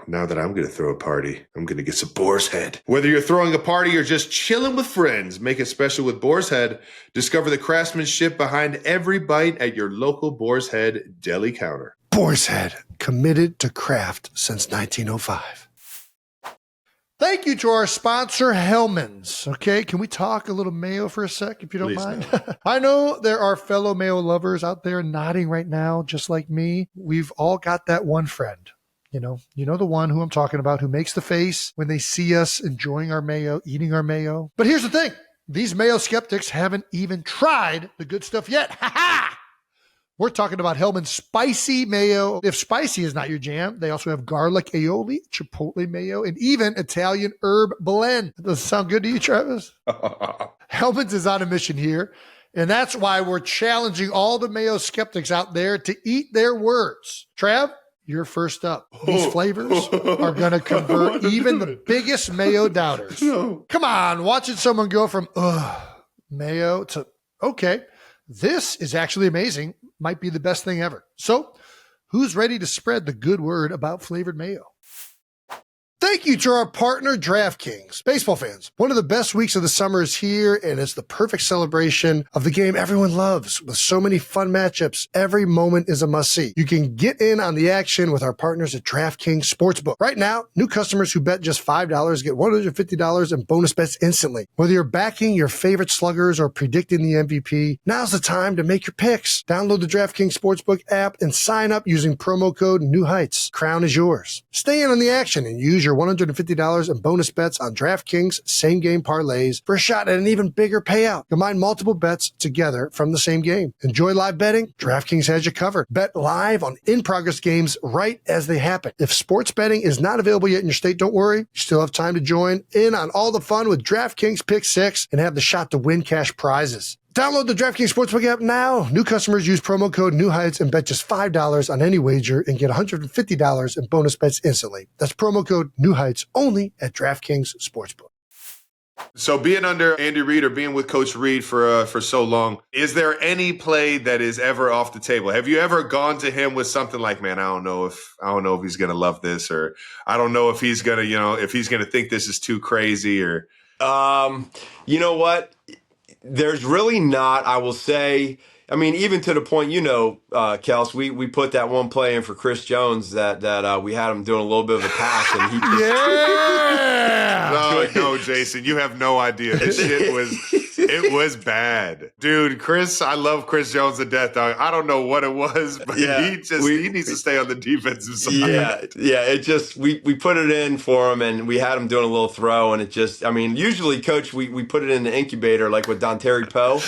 now that I'm going to throw a party, I'm going to get some Boar's Head. Whether you're throwing a party or just chilling with friends, make it special with Boar's Head. Discover the craftsmanship behind every bite at your local Boar's Head deli counter. Boar's Head, committed to craft since 1905. Thank you to our sponsor, Hellmann's. Okay, can we talk a little mayo for a sec, if you don't mind? I know there are fellow mayo lovers out there nodding right now, just like me. We've all got that one friend. You know the one who I'm talking about, who makes the face when they see us enjoying our mayo, eating our mayo. But here's the thing. These mayo skeptics haven't even tried the good stuff yet. Ha-ha! We're talking about Hellmann's spicy mayo. If spicy is not your jam, they also have garlic aioli, chipotle mayo, and even Italian herb blend. Does it sound good to you, Travis? Hellmann's is on a mission here, and that's why we're challenging all the mayo skeptics out there to eat their words. Trav, you're first up. These flavors are going to convert even the biggest mayo doubters. Come on, watching someone go from, mayo to, okay, this is actually amazing. Might be the best thing ever. So, who's ready to spread the good word about flavored mayo? Thank you to our partner, DraftKings. Baseball fans, one of the best weeks of the summer is here, and it's the perfect celebration of the game everyone loves. With so many fun matchups, every moment is a must-see. You can get in on the action with our partners at DraftKings Sportsbook. Right now, new customers who bet just $5 get $150 in bonus bets instantly. Whether you're backing your favorite sluggers or predicting the MVP, now's the time to make your picks. Download the DraftKings Sportsbook app and sign up using promo code New Heights. Crown is yours. Stay in on the action and use your $150 in bonus bets on DraftKings same-game parlays for a shot at an even bigger payout. Combine multiple bets together from the same game. Enjoy live betting? DraftKings has you covered. Bet live on in-progress games right as they happen. If sports betting is not available yet in your state, don't worry. You still have time to join in on all the fun with DraftKings Pick 6 and have the shot to win cash prizes. Download the DraftKings Sportsbook app now. New customers use promo code New Heights and bet just $5 on any wager and get $150 in bonus bets instantly. That's promo code New Heights only at DraftKings Sportsbook. So being under Andy Reid or being with Coach Reid for so long, is there any play that is ever off the table? Have you ever gone to him with something like, man, I don't know if he's gonna love this, or I don't know if he's gonna, if he's gonna think this is too crazy, or you know what? There's really not, I will say. I mean, even to the point, Kels, we put that one play in for Chris Jones that we had him doing a little bit of a pass, and he just, no, Jason, you have no idea. This shit was bad, dude. I love Chris Jones to death, dog. I don't know what it was, but he needs to stay on the defensive side. Yeah. It just we put it in for him, and we had him doing a little throw, and it just, I mean, usually, Coach, we put it in the incubator like with Don Terry Poe.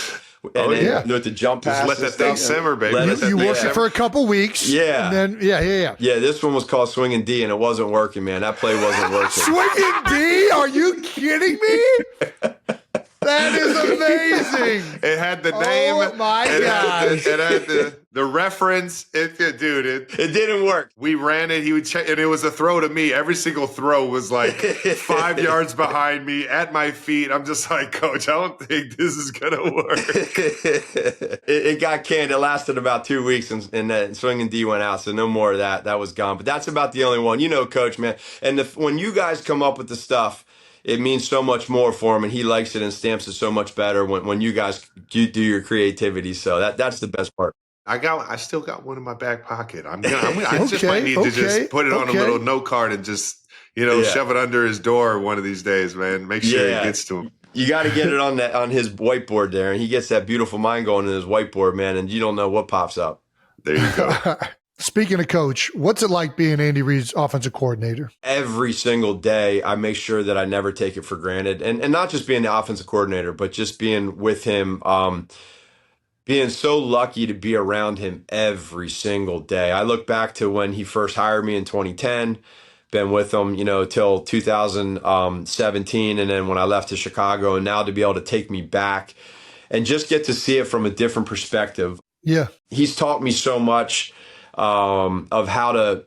And with the jump pass, just let that thing simmer, baby. You worked it for a couple weeks. Yeah. And then, yeah. Yeah, this one was called Swingin D, and it wasn't working, man. That play wasn't working. Swingin D? Are you kidding me? That is amazing. It had the name. Oh, my God. It had the reference. It didn't work. We ran it. He would check, and it was a throw to me. Every single throw was like 5 yards behind me at my feet. I'm just like, Coach, I don't think this is going to work. It got canned. It lasted about 2 weeks, and then Swingin D went out, so no more of that. That was gone. But that's about the only one. Coach, man. And when you guys come up with the stuff, it means so much more for him, and he likes it and stamps it so much better when you guys do your creativity. So that's the best part. I still got one in my back pocket. I just might need to just put it on a little note card and just shove it under his door one of these days, man. Make sure it gets to him. You got to get it on his whiteboard there, and he gets that beautiful mind going in his whiteboard, man. And you don't know what pops up. There you go. Speaking of Coach, what's it like being Andy Reid's offensive coordinator? Every single day, I make sure that I never take it for granted. And not just being the offensive coordinator, but just being with him, being so lucky to be around him every single day. I look back to when he first hired me in 2010, been with him, till 2017. And then when I left to Chicago, and now to be able to take me back and just get to see it from a different perspective. Yeah. He's taught me so much of how to,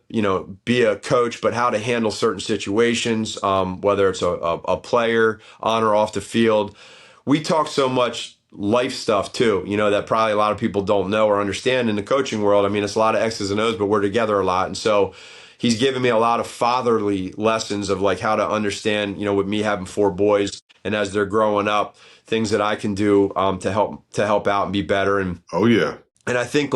be a coach, but how to handle certain situations, whether it's a player on or off the field. We talk so much life stuff too, that probably a lot of people don't know or understand in the coaching world. I mean, it's a lot of X's and O's, but we're together a lot. And so he's given me a lot of fatherly lessons of like how to understand, with me having 4 boys, and as they're growing up, things that I can do to help out and be better. And and I think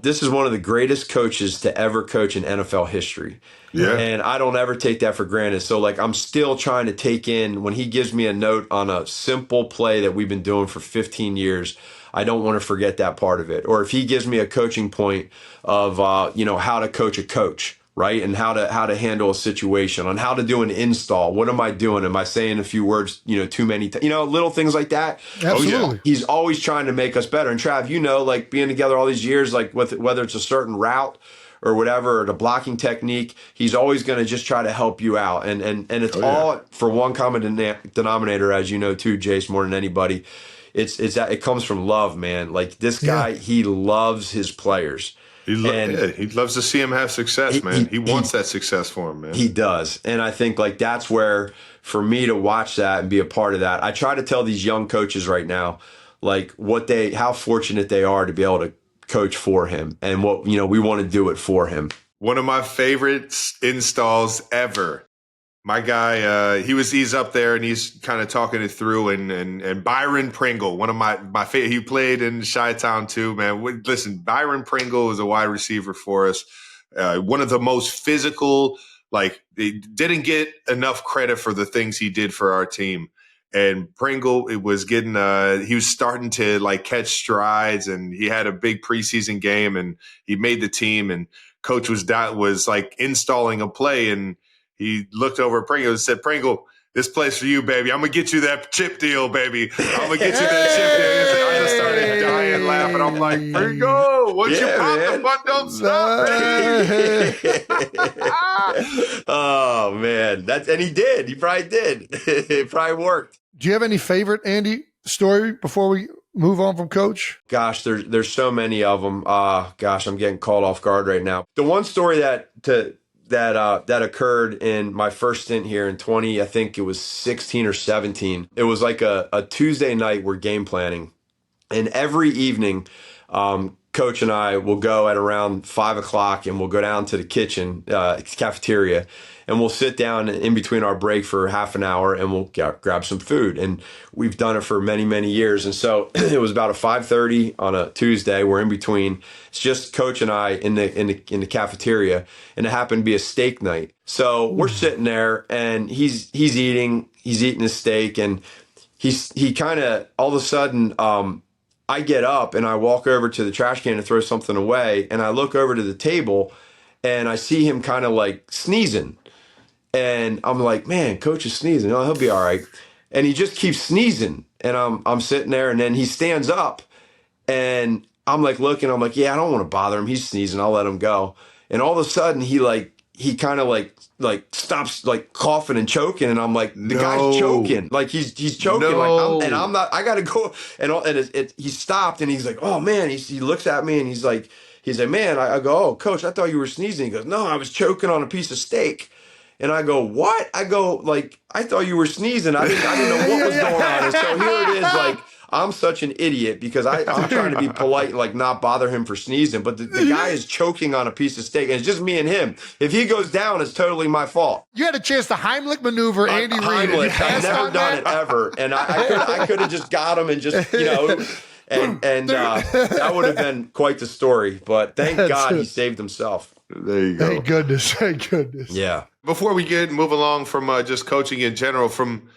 this is one of the greatest coaches to ever coach in NFL history. Yeah. And I don't ever take that for granted. So I'm still trying to take in when he gives me a note on a simple play that we've been doing for 15 years. I don't want to forget that part of it. Or if he gives me a coaching point of, how to coach a coach, right? And how to handle a situation, on how to do an install. What am I doing? Am I saying a few words, too many times? Little things like that. Absolutely. He's always trying to make us better. And Trav, being together all these years, whether it's a certain route or whatever, or the blocking technique, he's always going to just try to help you out. And it's all for one common denominator, as you know too, Jace, more than anybody. It's that it comes from love, man. This guy, he loves his players. He loves to see him have success, man. He wants that success for him, man. He does. And I think that's where, for me to watch that and be a part of that, I try to tell these young coaches right now, how fortunate they are to be able to coach for him, and what, we want to do it for him. One of my favorite installs ever My guy, he's up there and he's kind of talking it through. And Byron Pringle, one of my favorite, he played in Chi-Town too, man. Listen, Byron Pringle is a wide receiver for us. One of the most physical, like, he didn't get enough credit for the things he did for our team. And Pringle, he was starting to like catch strides, and he had a big preseason game and he made the team, and coach was like installing a play, and he looked over at Pringle and said, "Pringle, this play's for you, baby. I'm going to get you that chip deal, baby. I'm going to get you that chip deal." I just started dying laughing. I'm like, Pringle, once you pop, the fun don't stop, baby. Oh, man. And he did. He probably did. It probably worked. Do you have any favorite, Andy, story before we move on from Coach? Gosh, there's so many of them. Gosh, I'm getting caught off guard right now. The one story that occurred in my first stint here in 20, I think it was 16 or 17. It was like a Tuesday night we're game planning. And every evening, Coach and I will go at around 5 o'clock and we'll go down to the kitchen, cafeteria, and we'll sit down in between our break for half an hour and we'll grab some food. And we've done it for many, many years. And so it was about a 5:30 on a Tuesday. We're in between. It's just Coach and I in the cafeteria, and it happened to be a steak night. So we're sitting there and he's eating his steak, and he kind of all of a sudden I get up and I walk over to the trash can to throw something away, and I look over to the table and I see him kind of like sneezing. And I'm like, man, Coach is sneezing. Oh, he'll be all right. And he just keeps sneezing. And I'm sitting there, and then he stands up, and I'm like looking, I'm like, yeah, I don't want to bother him. He's sneezing. I'll let him go. And all of a sudden he kind of like stops like coughing and choking, and I'm like, the guy's choking, like he's choking, like I'm not. I gotta go, and he stopped, and he's like, oh man, he looks at me, and he's like, man, I go, oh Coach, I thought you were sneezing. He goes, no, I was choking on a piece of steak. And I go, what? I go, like, I thought you were sneezing. I didn't know what was going on. And so here it is, like, I'm such an idiot because I'm trying to be polite and like not bother him for sneezing, but the guy is choking on a piece of steak, and it's just me and him. If he goes down, it's totally my fault. You had a chance to Heimlich maneuver Andy Reid. I've never done it ever, and I could have just got him and just and that would have been quite the story. But thank God he saved himself. There you go. Thank goodness. Yeah. Before we move along from just coaching in general, from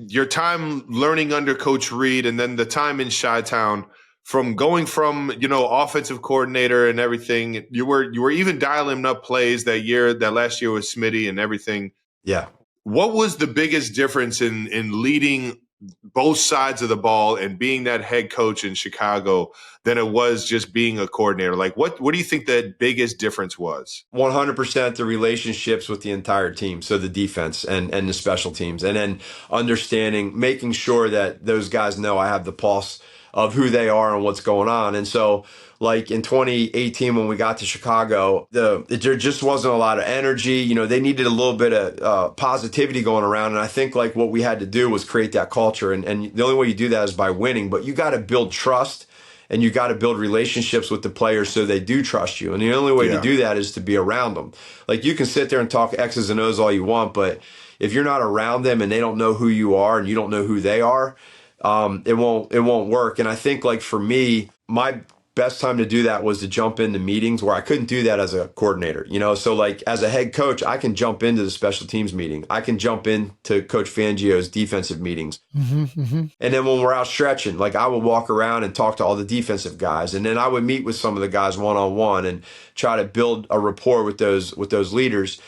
your time learning under Coach Reid and then the time in Chi-Town, from going from, offensive coordinator and everything, you were even dialing up plays that last year with Smitty and everything. Yeah. What was the biggest difference in leading both sides of the ball and being that head coach in Chicago than it was just being a coordinator? Like, what do you think the biggest difference was? 100% the relationships with the entire team. So the defense and the special teams, and then understanding, making sure that those guys know I have the pulse of who they are and what's going on. And so like in 2018, when we got to Chicago, there just wasn't a lot of energy. They needed a little bit of positivity going around. And I think like what we had to do was create that culture. And the only way you do that is by winning. But you got to build trust, and you got to build relationships with the players so they do trust you. And the only way to do that is to be around them. Like, you can sit there and talk X's and O's all you want, but if you're not around them and they don't know who you are and you don't know who they are, it won't work. And I think like for me, my best time to do that was to jump into meetings where I couldn't do that as a coordinator, so like as a head coach, I can jump into the special teams meeting. I can jump into Coach Fangio's defensive meetings. And then when we're out stretching, like I would walk around and talk to all the defensive guys. And then I would meet with some of the guys one-on-one and try to build a rapport with those leaders.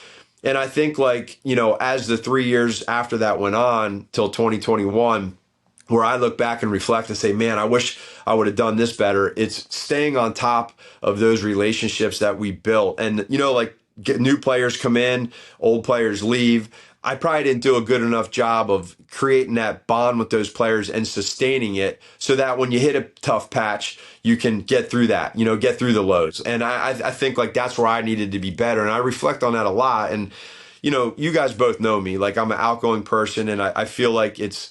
And I think like, as the 3 years after that went on till 2021, where I look back and reflect and say, man, I wish I would have done this better. It's staying on top of those relationships that we built. And, like new players come in, old players leave. I probably didn't do a good enough job of creating that bond with those players and sustaining it so that when you hit a tough patch, you can get through that, get through the lows. And I think like that's where I needed to be better. And I reflect on that a lot. And, you guys both know me, like I'm an outgoing person, and I feel like it's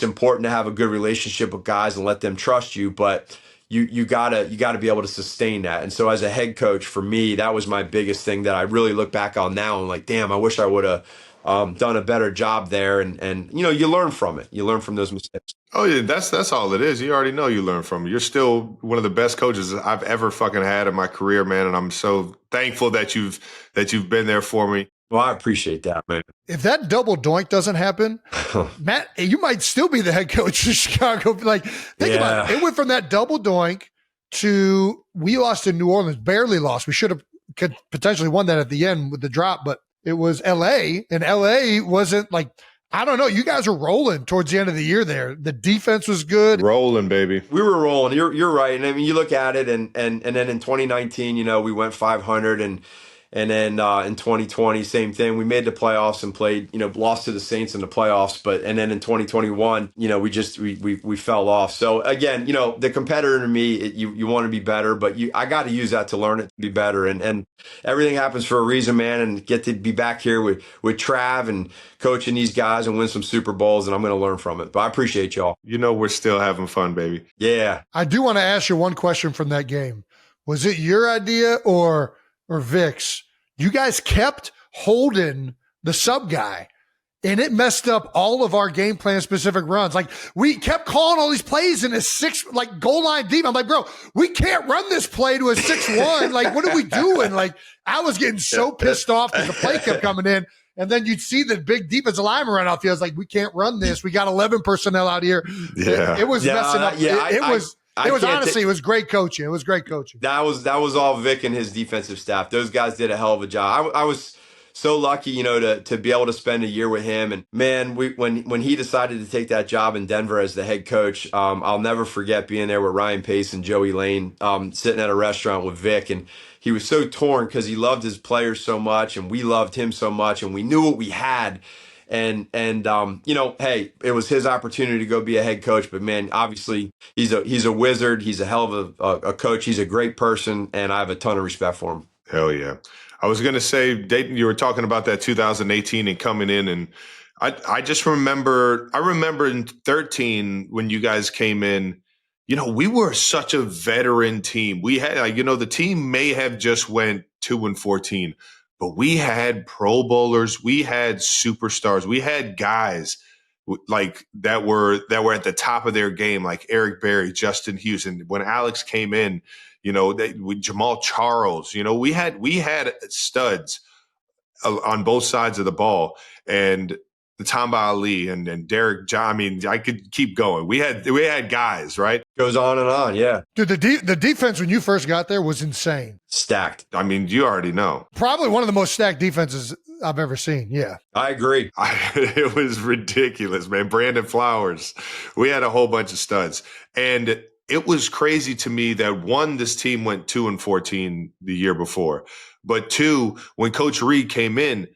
important to have a good relationship with guys and let them trust you, but you gotta be able to sustain that. And so as a head coach, for me, that was my biggest thing that I really look back on now and like, damn, I wish I would have done a better job there. And you learn from it. You learn from those mistakes. Oh yeah, that's all it is. You already know you learn from it. You're still one of the best coaches I've ever fucking had in my career, man. And I'm so thankful that you've been there for me. Well, I appreciate that, man. If that double doink doesn't happen, Matt, you might still be the head coach of Chicago. Like, think about it. It went from that double doink to we lost in New Orleans, barely lost. We could potentially won that at the end with the drop, but it was LA, and LA wasn't like, I don't know. You guys were rolling towards the end of the year there. The defense was good. Rolling, baby. We were rolling. You're right. And I mean, you look at it, and then in 2019, we went 500, and then in 2020, same thing. We made the playoffs and played, lost to the Saints in the playoffs. And then in 2021, we fell off. So again, the competitor in me, you want to be better, but I got to use that to learn it to be better. And everything happens for a reason, man. And get to be back here with Trav and coaching these guys and win some Super Bowls. And I'm going to learn from it. But I appreciate y'all. We're still having fun, baby. Yeah. I do want to ask you one question from that game. Was it your idea or Vic's? You guys kept holding the sub guy, and it messed up all of our game plan specific runs. Like, we kept calling all these plays in a goal line deep. I'm like, bro, we can't run this play to a 6-1. Like, what are we doing? Like, I was getting so pissed off because the play kept coming in. And then you'd see the big defensive lineman run out there. I was like, we can't run this. We got 11 personnel out here. Yeah. It was messing up. It was honestly, it was great coaching. It was great coaching. That was all Vic and his defensive staff. Those guys did a hell of a job. I was so lucky, to be able to spend a year with him. And man, when he decided to take that job in Denver as the head coach, I'll never forget being there with Ryan Pace and Joey Lane, sitting at a restaurant with Vic, and he was so torn because he loved his players so much, and we loved him so much, and we knew what we had. And hey, it was his opportunity to go be a head coach, but man, obviously he's a wizard. He's a hell of a coach. He's a great person, and I have a ton of respect for him. Hell yeah. I was going to say, Dayton, you were talking about that 2018 and coming in, and I just remember in 13 when you guys came in, we were such a veteran team. We had, the team may have just went 2-14. But we had Pro Bowlers, we had superstars, we had guys like that were at the top of their game, like Eric Berry, Justin Hughes, and when Alex came in, with Jamal Charles, we had studs on both sides of the ball, and the Tamba Ali and Derek John. I mean, I could keep going. We had guys, right? Goes on and on, yeah. Dude, the defense when you first got there was insane. Stacked. I mean, you already know. Probably one of the most stacked defenses I've ever seen, yeah. I agree. It was ridiculous, man. Brandon Flowers. We had a whole bunch of studs. And it was crazy to me that, one, this team went 2-14 the year before. But two, when Coach Reid came in,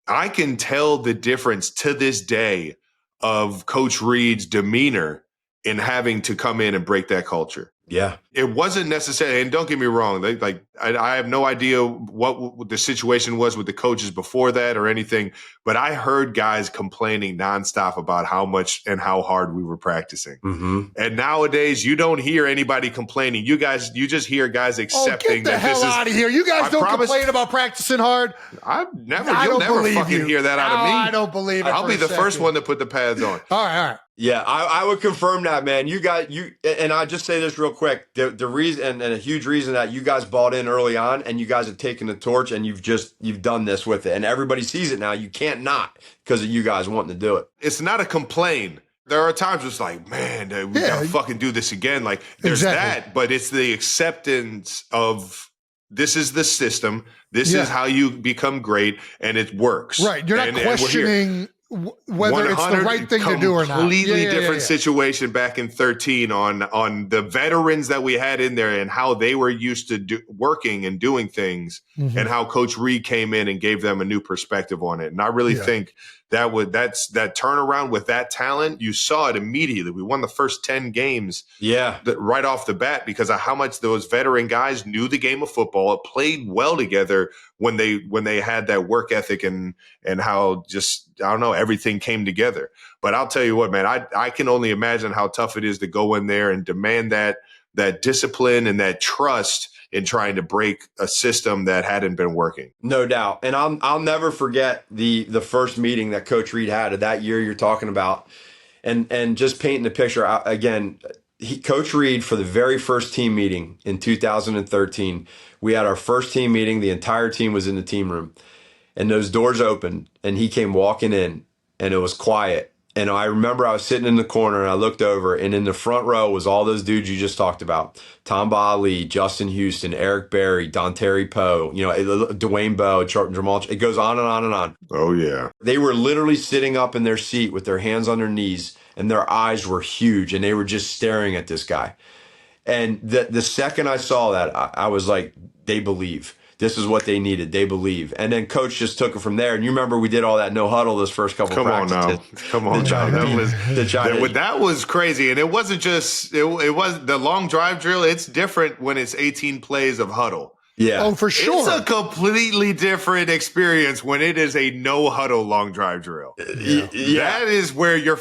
I can tell the difference to this day of Coach Reid's demeanor in having to come in and break that culture. Yeah. It wasn't necessary. And don't get me wrong. I have no idea what the situation was with the coaches before that or anything, but I heard guys complaining nonstop about how much and how hard we were practicing. Mm-hmm. And nowadays you don't hear anybody complaining. You just hear guys accepting that this is. Get the hell out of here. You guys don't complain about practicing hard. You'll never fucking hear that out of me. I don't believe it. I'll be the first one to put the pads on. All right. Yeah, I would confirm that, man. And I just say this real quick. The reason, and a huge reason that you guys bought in early on, and you guys have taken the torch, and you've done this with it, and everybody sees it now. You can't not because of you guys wanting to do it. It's not a complaint. There are times it's like, man, we gotta fucking do this again. Like there's that, but it's the acceptance of this is the system. This is how you become great, and it works. Right. You're not questioning whether it's the right thing to do or not. Completely different situation back in 13 on the veterans that we had in there and how they were used to working and doing things, and how Coach Reid came in and gave them a new perspective on it. And I really think that's that turnaround with that talent. You saw it immediately. We won the first 10 games right off the bat because of how much those veteran guys knew the game of football. It played well together when they had that work ethic and how just, I don't know, everything came together. But I'll tell you what, man, I can only imagine how tough it is to go in there and demand that discipline and that trust in trying to break a system that hadn't been working. No doubt. And I'll never forget the first meeting that Coach Reid had of that year you're talking about. And just painting the picture again, Coach Reid, for the very first team meeting in 2013, we had our first team meeting. The entire team was in the team room, and those doors opened, and he came walking in, and it was quiet. And I remember I was sitting in the corner, and I looked over, and in the front row was all those dudes you just talked about: Tom Ali, Justin Houston, Eric Berry, Dontari Poe, Dwayne Bowe, Jamal. It goes on and on and on. Oh yeah, they were literally sitting up in their seat with their hands on their knees, and their eyes were huge, and they were just staring at this guy. And the second I saw that, I was like, they believe. This is what they needed. They believe. And then Coach just took it from there. And you remember we did all that no huddle this first couple of practices. Come on now. That was crazy. And it wasn't just, it was the long drive drill. It's different when it's 18 plays of huddle. Yeah. Oh, for sure. It's a completely different experience when it is a no huddle long drive drill. Yeah. That is where you're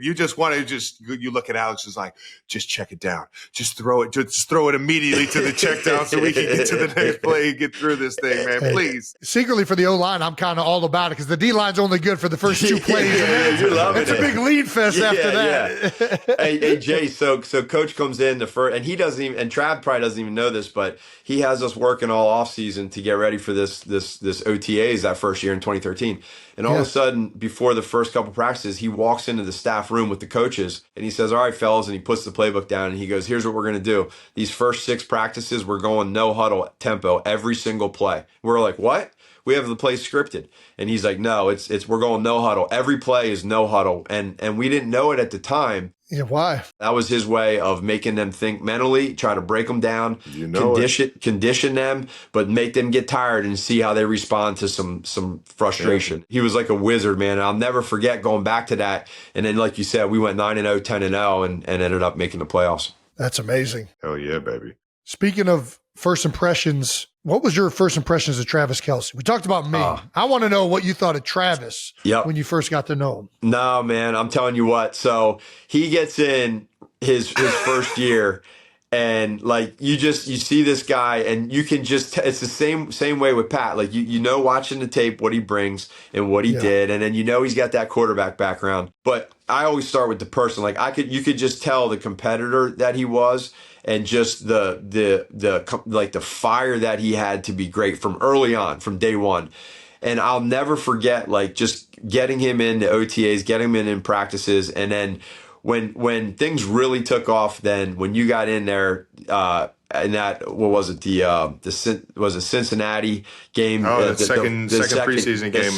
you just want to you look at Alex, is like, just check it down. Just throw it immediately to the check down so we can get to the next play and get through this thing, man. Please. Secretly for the O-line, I'm kind of all about it because the D-line's only good for the first two plays. It's a big lead fest after that. Yeah. Hey, Jay, so Coach comes in the first, and he doesn't even, and Trav probably doesn't even know this, but he has us working all off season to get ready for this OTAs that first year in 2013. And all of a sudden, before the first couple practices, he walks into the staff room with the coaches and he says, "All right, fellas," and he puts the playbook down and he goes, "Here's what we're going to do. These first 6 practices, we're going no huddle tempo every single play." We're like, "What? We have the play scripted." And he's like, "No, it's we're going no huddle. Every play is no huddle." And we didn't know it at the time. Yeah, why? That was his way of making them think mentally, try to break them down, condition them, but make them get tired and see how they respond to some frustration. Yeah. He was like a wizard, man. And I'll never forget going back to that. And then, like you said, we went 9-0, 10-0, and ended up making the playoffs. That's amazing. Hell yeah, baby. Speaking of first impressions, what was your first impressions of Travis Kelce? We talked about me. I want to know what you thought of Travis when you first got to know him. No, man, I'm telling you what. So he gets in his first year, and like you see this guy, and you can just it's the same way with Pat. Like you know, watching the tape, what he brings and what he did, and then he's got that quarterback background. But I always start with the person. Like you could just tell the competitor that he was. And just the fire that he had to be great from early on, from day one. And I'll never forget, like, just getting him into OTAs, getting him in practices. And then when things really took off, then when you got in there, and that, what was it? Was it Cincinnati game? Oh, the second preseason game.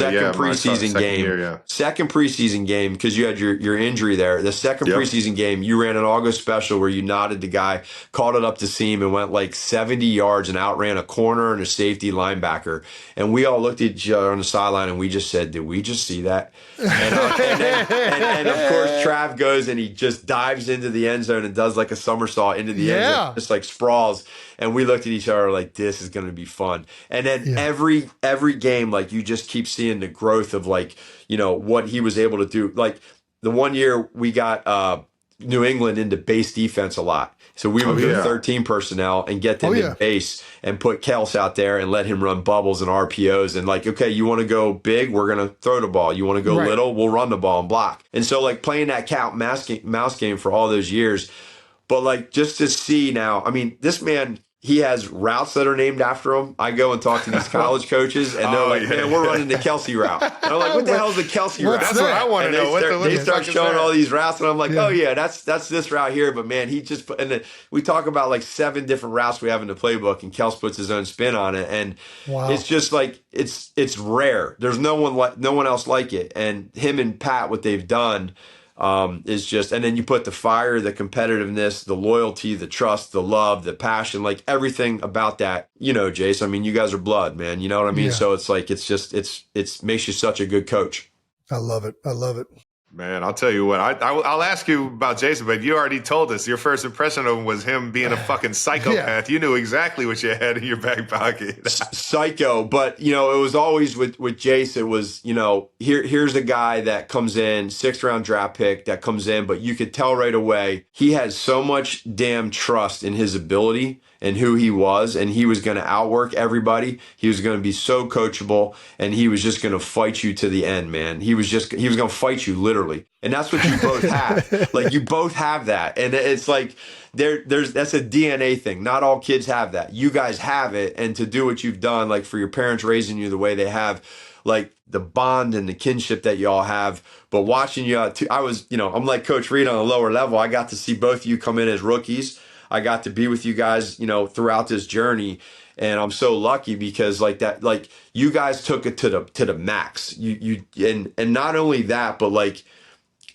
Second preseason game, because you had your injury there. The second preseason game, you ran an August special where you knotted the guy, caught it up to seam, and went like 70 yards and outran a corner and a safety linebacker. And we all looked at each other on the sideline and we just said, "Did we just see that?" And of course, Trav goes and he just dives into the end zone and does like a somersault into the end zone, just like sprawls. And we looked at each other like, this is going to be fun. And then every game, like you just keep seeing the growth of like, what he was able to do. Like the one year we got New England into base defense a lot. So we would go 13 personnel and get them in base and put Kelce out there and let him run bubbles and RPOs. And like, okay, you want to go big? We're going to throw the ball. You want to go little? We'll run the ball and block. And so like playing that cat mouse game for all those years. But like just to see now, I mean, this man, he has routes that are named after him. I go and talk to these college coaches, and they're like, "Man, we're running the Kelce route." And I'm like, "What the hell is the Kelce route?" That's what I want to know. They start showing all these routes, and I'm like, "Oh yeah, that's this route here." But man, he just put, and then we talk about like 7 different routes we have in the playbook, and Kelce puts his own spin on it, and it's just like it's rare. There's no one else like it, and him and Pat, what they've done. Is just, and then you put the fire, the competitiveness, the loyalty, the trust, the love, the passion, like everything about that, Jace, I mean, you guys are blood, man. You know what I mean? So it's like, it's makes you such a good coach. I love it. Man, I'll tell you what. I'll ask you about Jason, but you already told us your first impression of him was him being a fucking psychopath. You knew exactly what you had in your back pocket. Psycho. But, it was always with Jace, it was, here's a guy that comes in, 6th round draft pick that comes in, but you could tell right away he has so much damn trust in his ability and who he was, and he was going to outwork everybody. He was going to be so coachable, and he was just going to fight you to the end, man. He was going to fight you literally. And that's what you both have. Like, you both have that. And it's like, that's a DNA thing. Not all kids have that. You guys have it. And to do what you've done, like for your parents raising you the way they have, like the bond and the kinship that y'all have. But watching you, I was, I'm like Coach Reid on a lower level. I got to see both of you come in as rookies. I got to be with you guys, throughout this journey. And I'm so lucky because you guys took it to the max. And not only that, but like,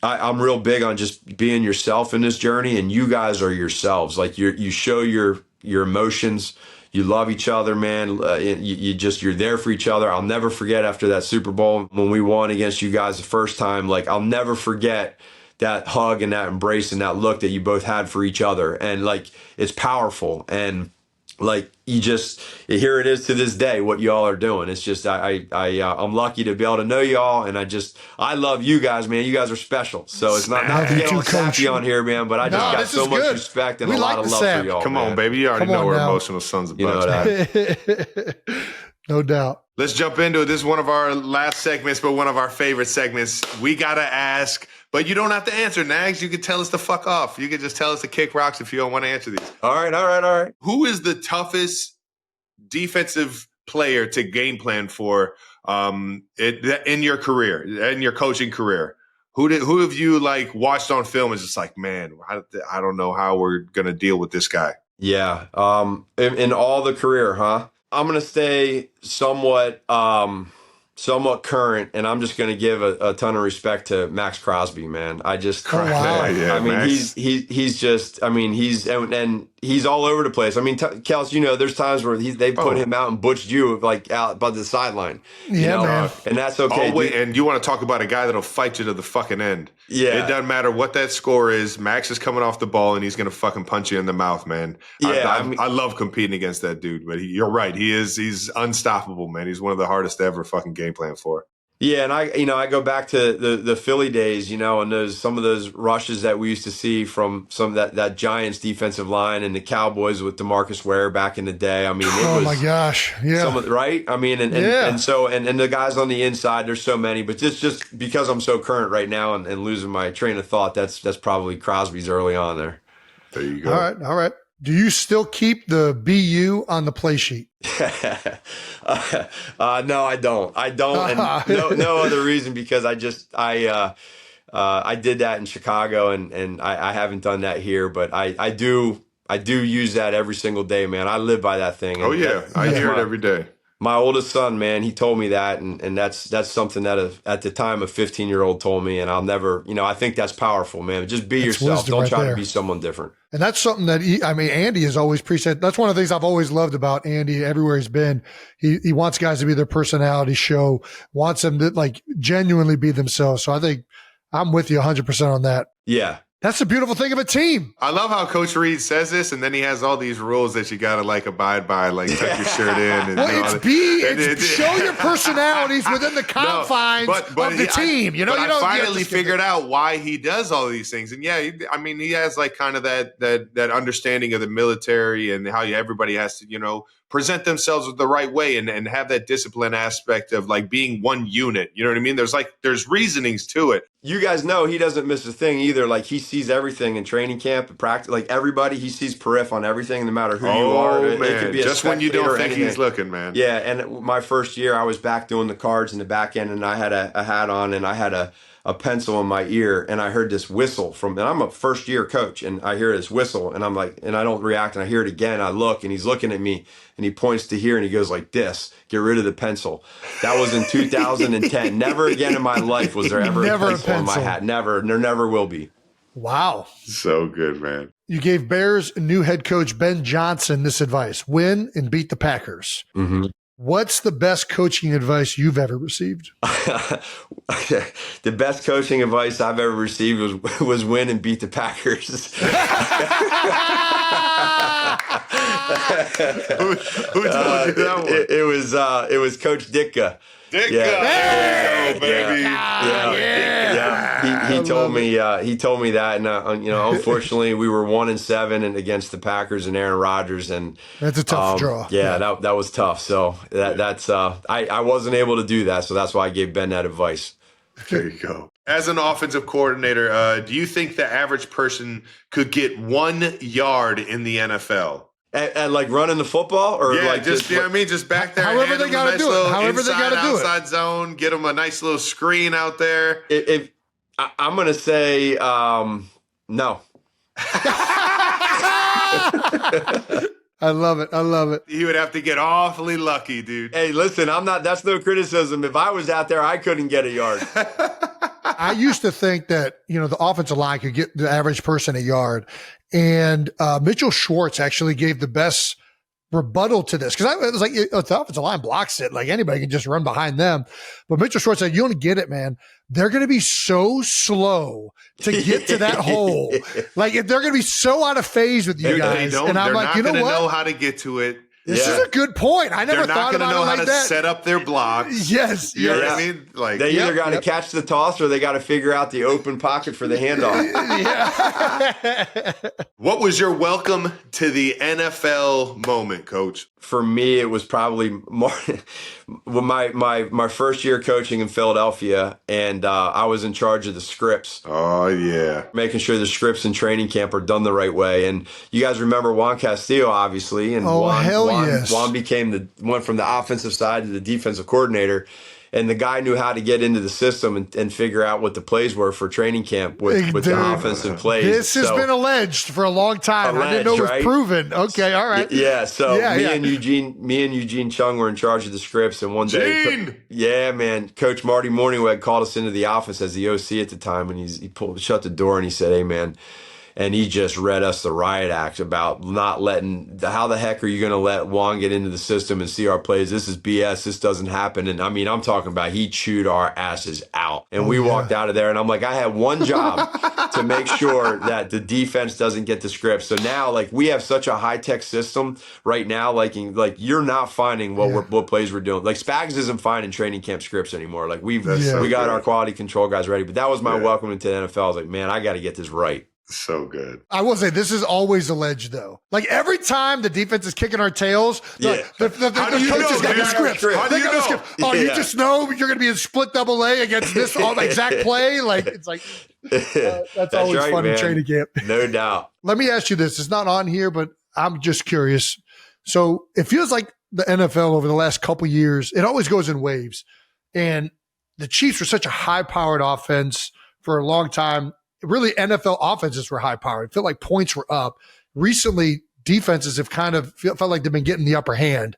I'm real big on just being yourself in this journey, and you guys are yourselves. Like you show your emotions. You love each other, man. You're there for each other. I'll never forget after that Super Bowl when we won against you guys the first time. Like, I'll never forget that hug and that embrace and that look that you both had for each other. And like, it's powerful. And like, here it is to this day, what y'all are doing. It's just, I'm lucky to be able to know y'all. And I love you guys, man. You guys are special. So it's not to get all sappy on here, man, but I just got so much respect and a lot of love for y'all. Come on, baby. You already know we're emotional sons of bucks. No doubt. Let's jump into it. This is one of our last segments, but one of our favorite segments. We got to ask, but you don't have to answer, Nags. You can tell us to fuck off. You can just tell us to kick rocks if you don't want to answer these. All right. Who is the toughest defensive player to game plan for in your career, in your coaching career? Who have you like watched on film and just like, man, I don't know how we're going to deal with this guy? Yeah. In all the career, huh? I'm going to stay somewhat current, and I'm just going to give a ton of respect to Max Crosby, man. I mean, Max. he's all over the place. I mean, Kelce, there's times where they put him out and butched you like out by the sideline. Man. And that's okay. Oh, wait, and you want to talk about a guy that'll fight you to the fucking end. Yeah. It doesn't matter what that score is. Max is coming off the ball, and he's going to fucking punch you in the mouth, man. Yeah, I love competing against that dude, but you're right. He's unstoppable, man. He's one of the hardest to ever fucking game plan for. Yeah, and I go back to the Philly days, and some of those rushes that we used to see from some of that Giants defensive line and the Cowboys with DeMarcus Ware back in the day. I mean, it was, my gosh, yeah, right. I mean, and the guys on the inside, there's so many, but just because I'm so current right now and losing my train of thought, that's probably Crosby's early on there. There you go. All right. Do you still keep the BU on the play sheet? No, I don't. And no other reason because I did that in Chicago and I haven't done that here, but I do use that every single day, man. I live by that thing. Oh yeah. I hear it every day. My oldest son, man, he told me that, and that's something that at the time a 15-year-old told me, and I'll never, I think that's powerful, man. Just be yourself. Don't try to be someone different. And that's something that Andy has always appreciated. That's one of the things I've always loved about Andy everywhere he's been. He wants guys to be their personality show, wants them to like genuinely be themselves. So I think I'm with you 100% on that. Yeah. That's the beautiful thing of a team. I love how Coach Reid says this, and then he has all these rules that you gotta like abide by, like tuck your shirt in. And show your personalities within the confines of the team. I finally figured out why he does all these things, and he has like kind of that understanding of the military and how everybody has to, present themselves the right way and have that discipline aspect of like being one unit. You know what I mean? There's reasonings to it. You guys know he doesn't miss a thing either. Like he sees everything in training camp and practice. Like everybody, he sees periph on everything, no matter who you are. Oh man, it could be just when you don't think he's looking, man. Yeah, and my first year, I was back doing the cards in the back end, and I had a hat on, and I had a pencil in my ear, and I heard this whistle and I'm a first year coach, and I hear this whistle, and I'm like, and I don't react, and I hear it again. I look, and he's looking at me, and he points to here, and he goes like this, get rid of the pencil. That was in 2010. Never again in my life was there ever a pencil in my hat. Never. There never will be. Wow. So good, man. You gave Bears new head coach Ben Johnson this advice: win and beat the Packers. Mm-hmm. What's the best coaching advice you've ever received? The best coaching advice I've ever received was win and beat the Packers. Who told you that one? It was Coach Ditka. Ditka. Yeah. There we go, baby. Yeah. He told me that, and unfortunately we were 1-7 and against the Packers and Aaron Rodgers, and That's a tough draw. Yeah, that was tough. So that's I wasn't able to do that, so that's why I gave Ben that advice. There you go. As an offensive coordinator, do you think the average person could get 1 yard in the NFL? And like running the football, or just back there. However they got to do it. However they got to do it. Outside zone, get them a nice little screen out there. If I'm going to say no. I love it. You would have to get awfully lucky, dude. Hey, listen, that's no criticism. If I was out there, I couldn't get a yard. I used to think that, the offensive line could get the average person a yard. And Mitchell Schwartz actually gave the best rebuttal to this. Because it was like, the offensive line blocks it. Like anybody can just run behind them. But Mitchell Schwartz said, you don't get it, man. They're going to be so slow to get to that hole. Like they're going to be so out of phase with you guys. And I'm like, you know what? They're not going to know how to get to it. This is a good point. I never thought about it like that. They're not going to know how to set up their blocks. Yes. You know what I mean? Like they either got to catch the toss or they got to figure out the open pocket for the handoff. What was your welcome to the NFL moment, Coach? For me, it was probably more my first year coaching in Philadelphia, and I was in charge of the scripts. Oh, yeah. Making sure the scripts in training camp are done the right way. And you guys remember Juan Castillo, obviously. And Juan went from the offensive side to the defensive coordinator. And the guy knew how to get into the system and figure out what the plays were for training camp with the offensive plays. This has been alleged for a long time. I didn't know it was proven. Okay, all right. Yeah, so me and Eugene Chung were in charge of the scripts, and one day, Coach Marty Morningweg called us into the office as the OC at the time, and he shut the door and he said, "Hey, man." And he just read us the riot act about not letting, how the heck are you going to let Juan get into the system and see our plays? This is BS. This doesn't happen. And I mean, I'm talking about he chewed our asses out. And we walked out of there and I'm like, I had one job to make sure that the defense doesn't get the script. So now, like, we have such a high-tech system right now, like you're not finding what plays we're doing. Like Spags isn't finding training camp scripts anymore. Like we got our quality control guys ready. But that was my welcome into the NFL. I was like, man, I got to get this right. So good. I will say this is always alleged though. Like every time the defense is kicking our tails, the coaches got the script. They got the script. Oh, you just know you're going to be in split double A against this exact play. Like it's like that's always right, fun in training camp. No doubt. Let me ask you this. It's not on here, but I'm just curious. So it feels like the NFL over the last couple of years, it always goes in waves. And the Chiefs were such a high-powered offense for a long time. Really, NFL offenses were high-powered. It felt like points were up. Recently, defenses have kind of felt like they've been getting the upper hand.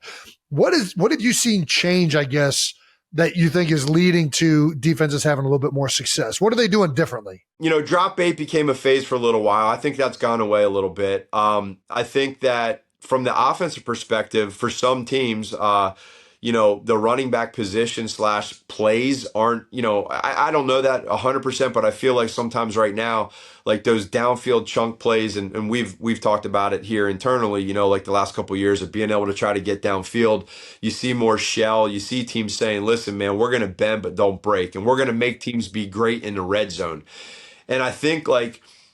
What have you seen change, I guess, that you think is leading to defenses having a little bit more success? What are they doing differently? Drop bait became a phase for a little while. I think that's gone away a little bit. I think that from the offensive perspective, for some teams, the running back position / plays aren't, I don't know that 100%, but I feel like sometimes right now, like those downfield chunk plays, and we've talked about it here internally, like the last couple of years of being able to try to get downfield. You see more shell. You see teams saying, listen, man, we're going to bend, but don't break. And we're going to make teams be great in the red zone. And I think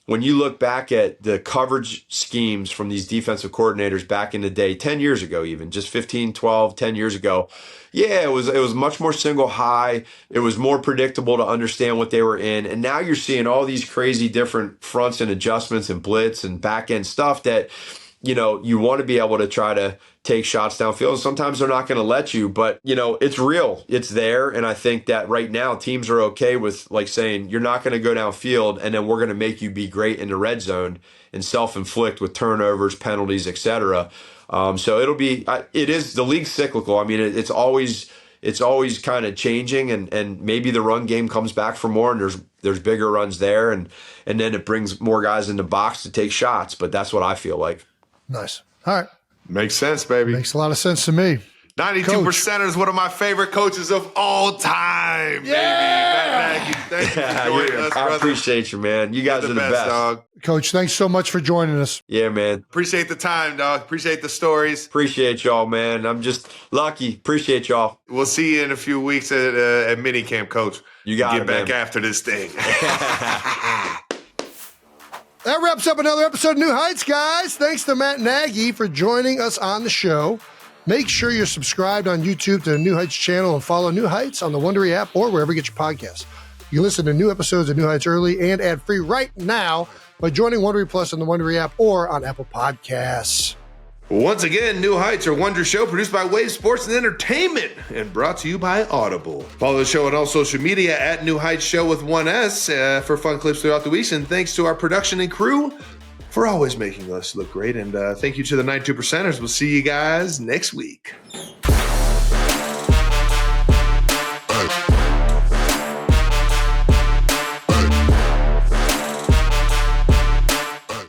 when you look back at the coverage schemes from these defensive coordinators back in the day, 10 years ago, even just 15, 12, 10 years ago, it was much more single high. It was more predictable to understand what they were in. And now you're seeing all these crazy different fronts and adjustments and blitz and back end stuff that, you want to be able to try to take shots downfield. Sometimes they're not going to let you, but it's real. It's there. And I think that right now teams are okay with saying, you're not going to go downfield and then we're going to make you be great in the red zone and self-inflict with turnovers, penalties, etc. So it is the league's cyclical. I mean, it's always kind of changing and maybe the run game comes back for more and there's bigger runs there. And then it brings more guys in the box to take shots. But that's what I feel like. Nice. All right. Makes sense, baby. Makes a lot of sense to me. 92 percenters, one of my favorite coaches of all time, baby. Matt Nagy, thank you for joining us, brother. I appreciate you, man. You guys are the best. Dog. Coach, thanks so much for joining us. Yeah, man. Appreciate the time, dog. Appreciate the stories. Appreciate y'all, man. I'm just lucky. Appreciate y'all. We'll see you in a few weeks at minicamp, Coach. You got Get it, back man. after this thing. That wraps up another episode of New Heights, guys. Thanks to Matt Nagy for joining us on the show. Make sure you're subscribed on YouTube to the New Heights channel and follow New Heights on the Wondery app or wherever you get your podcasts. You can listen to new episodes of New Heights early and ad-free right now by joining Wondery Plus on the Wondery app or on Apple Podcasts. Once again, New Heights, our Wonder Show, produced by Wave Sports and Entertainment and brought to you by Audible. Follow the show on all social media at New Heights Show with 1S for fun clips throughout the week. And thanks to our production and crew for always making us look great. And thank you to the 92 percenters. We'll see you guys next week.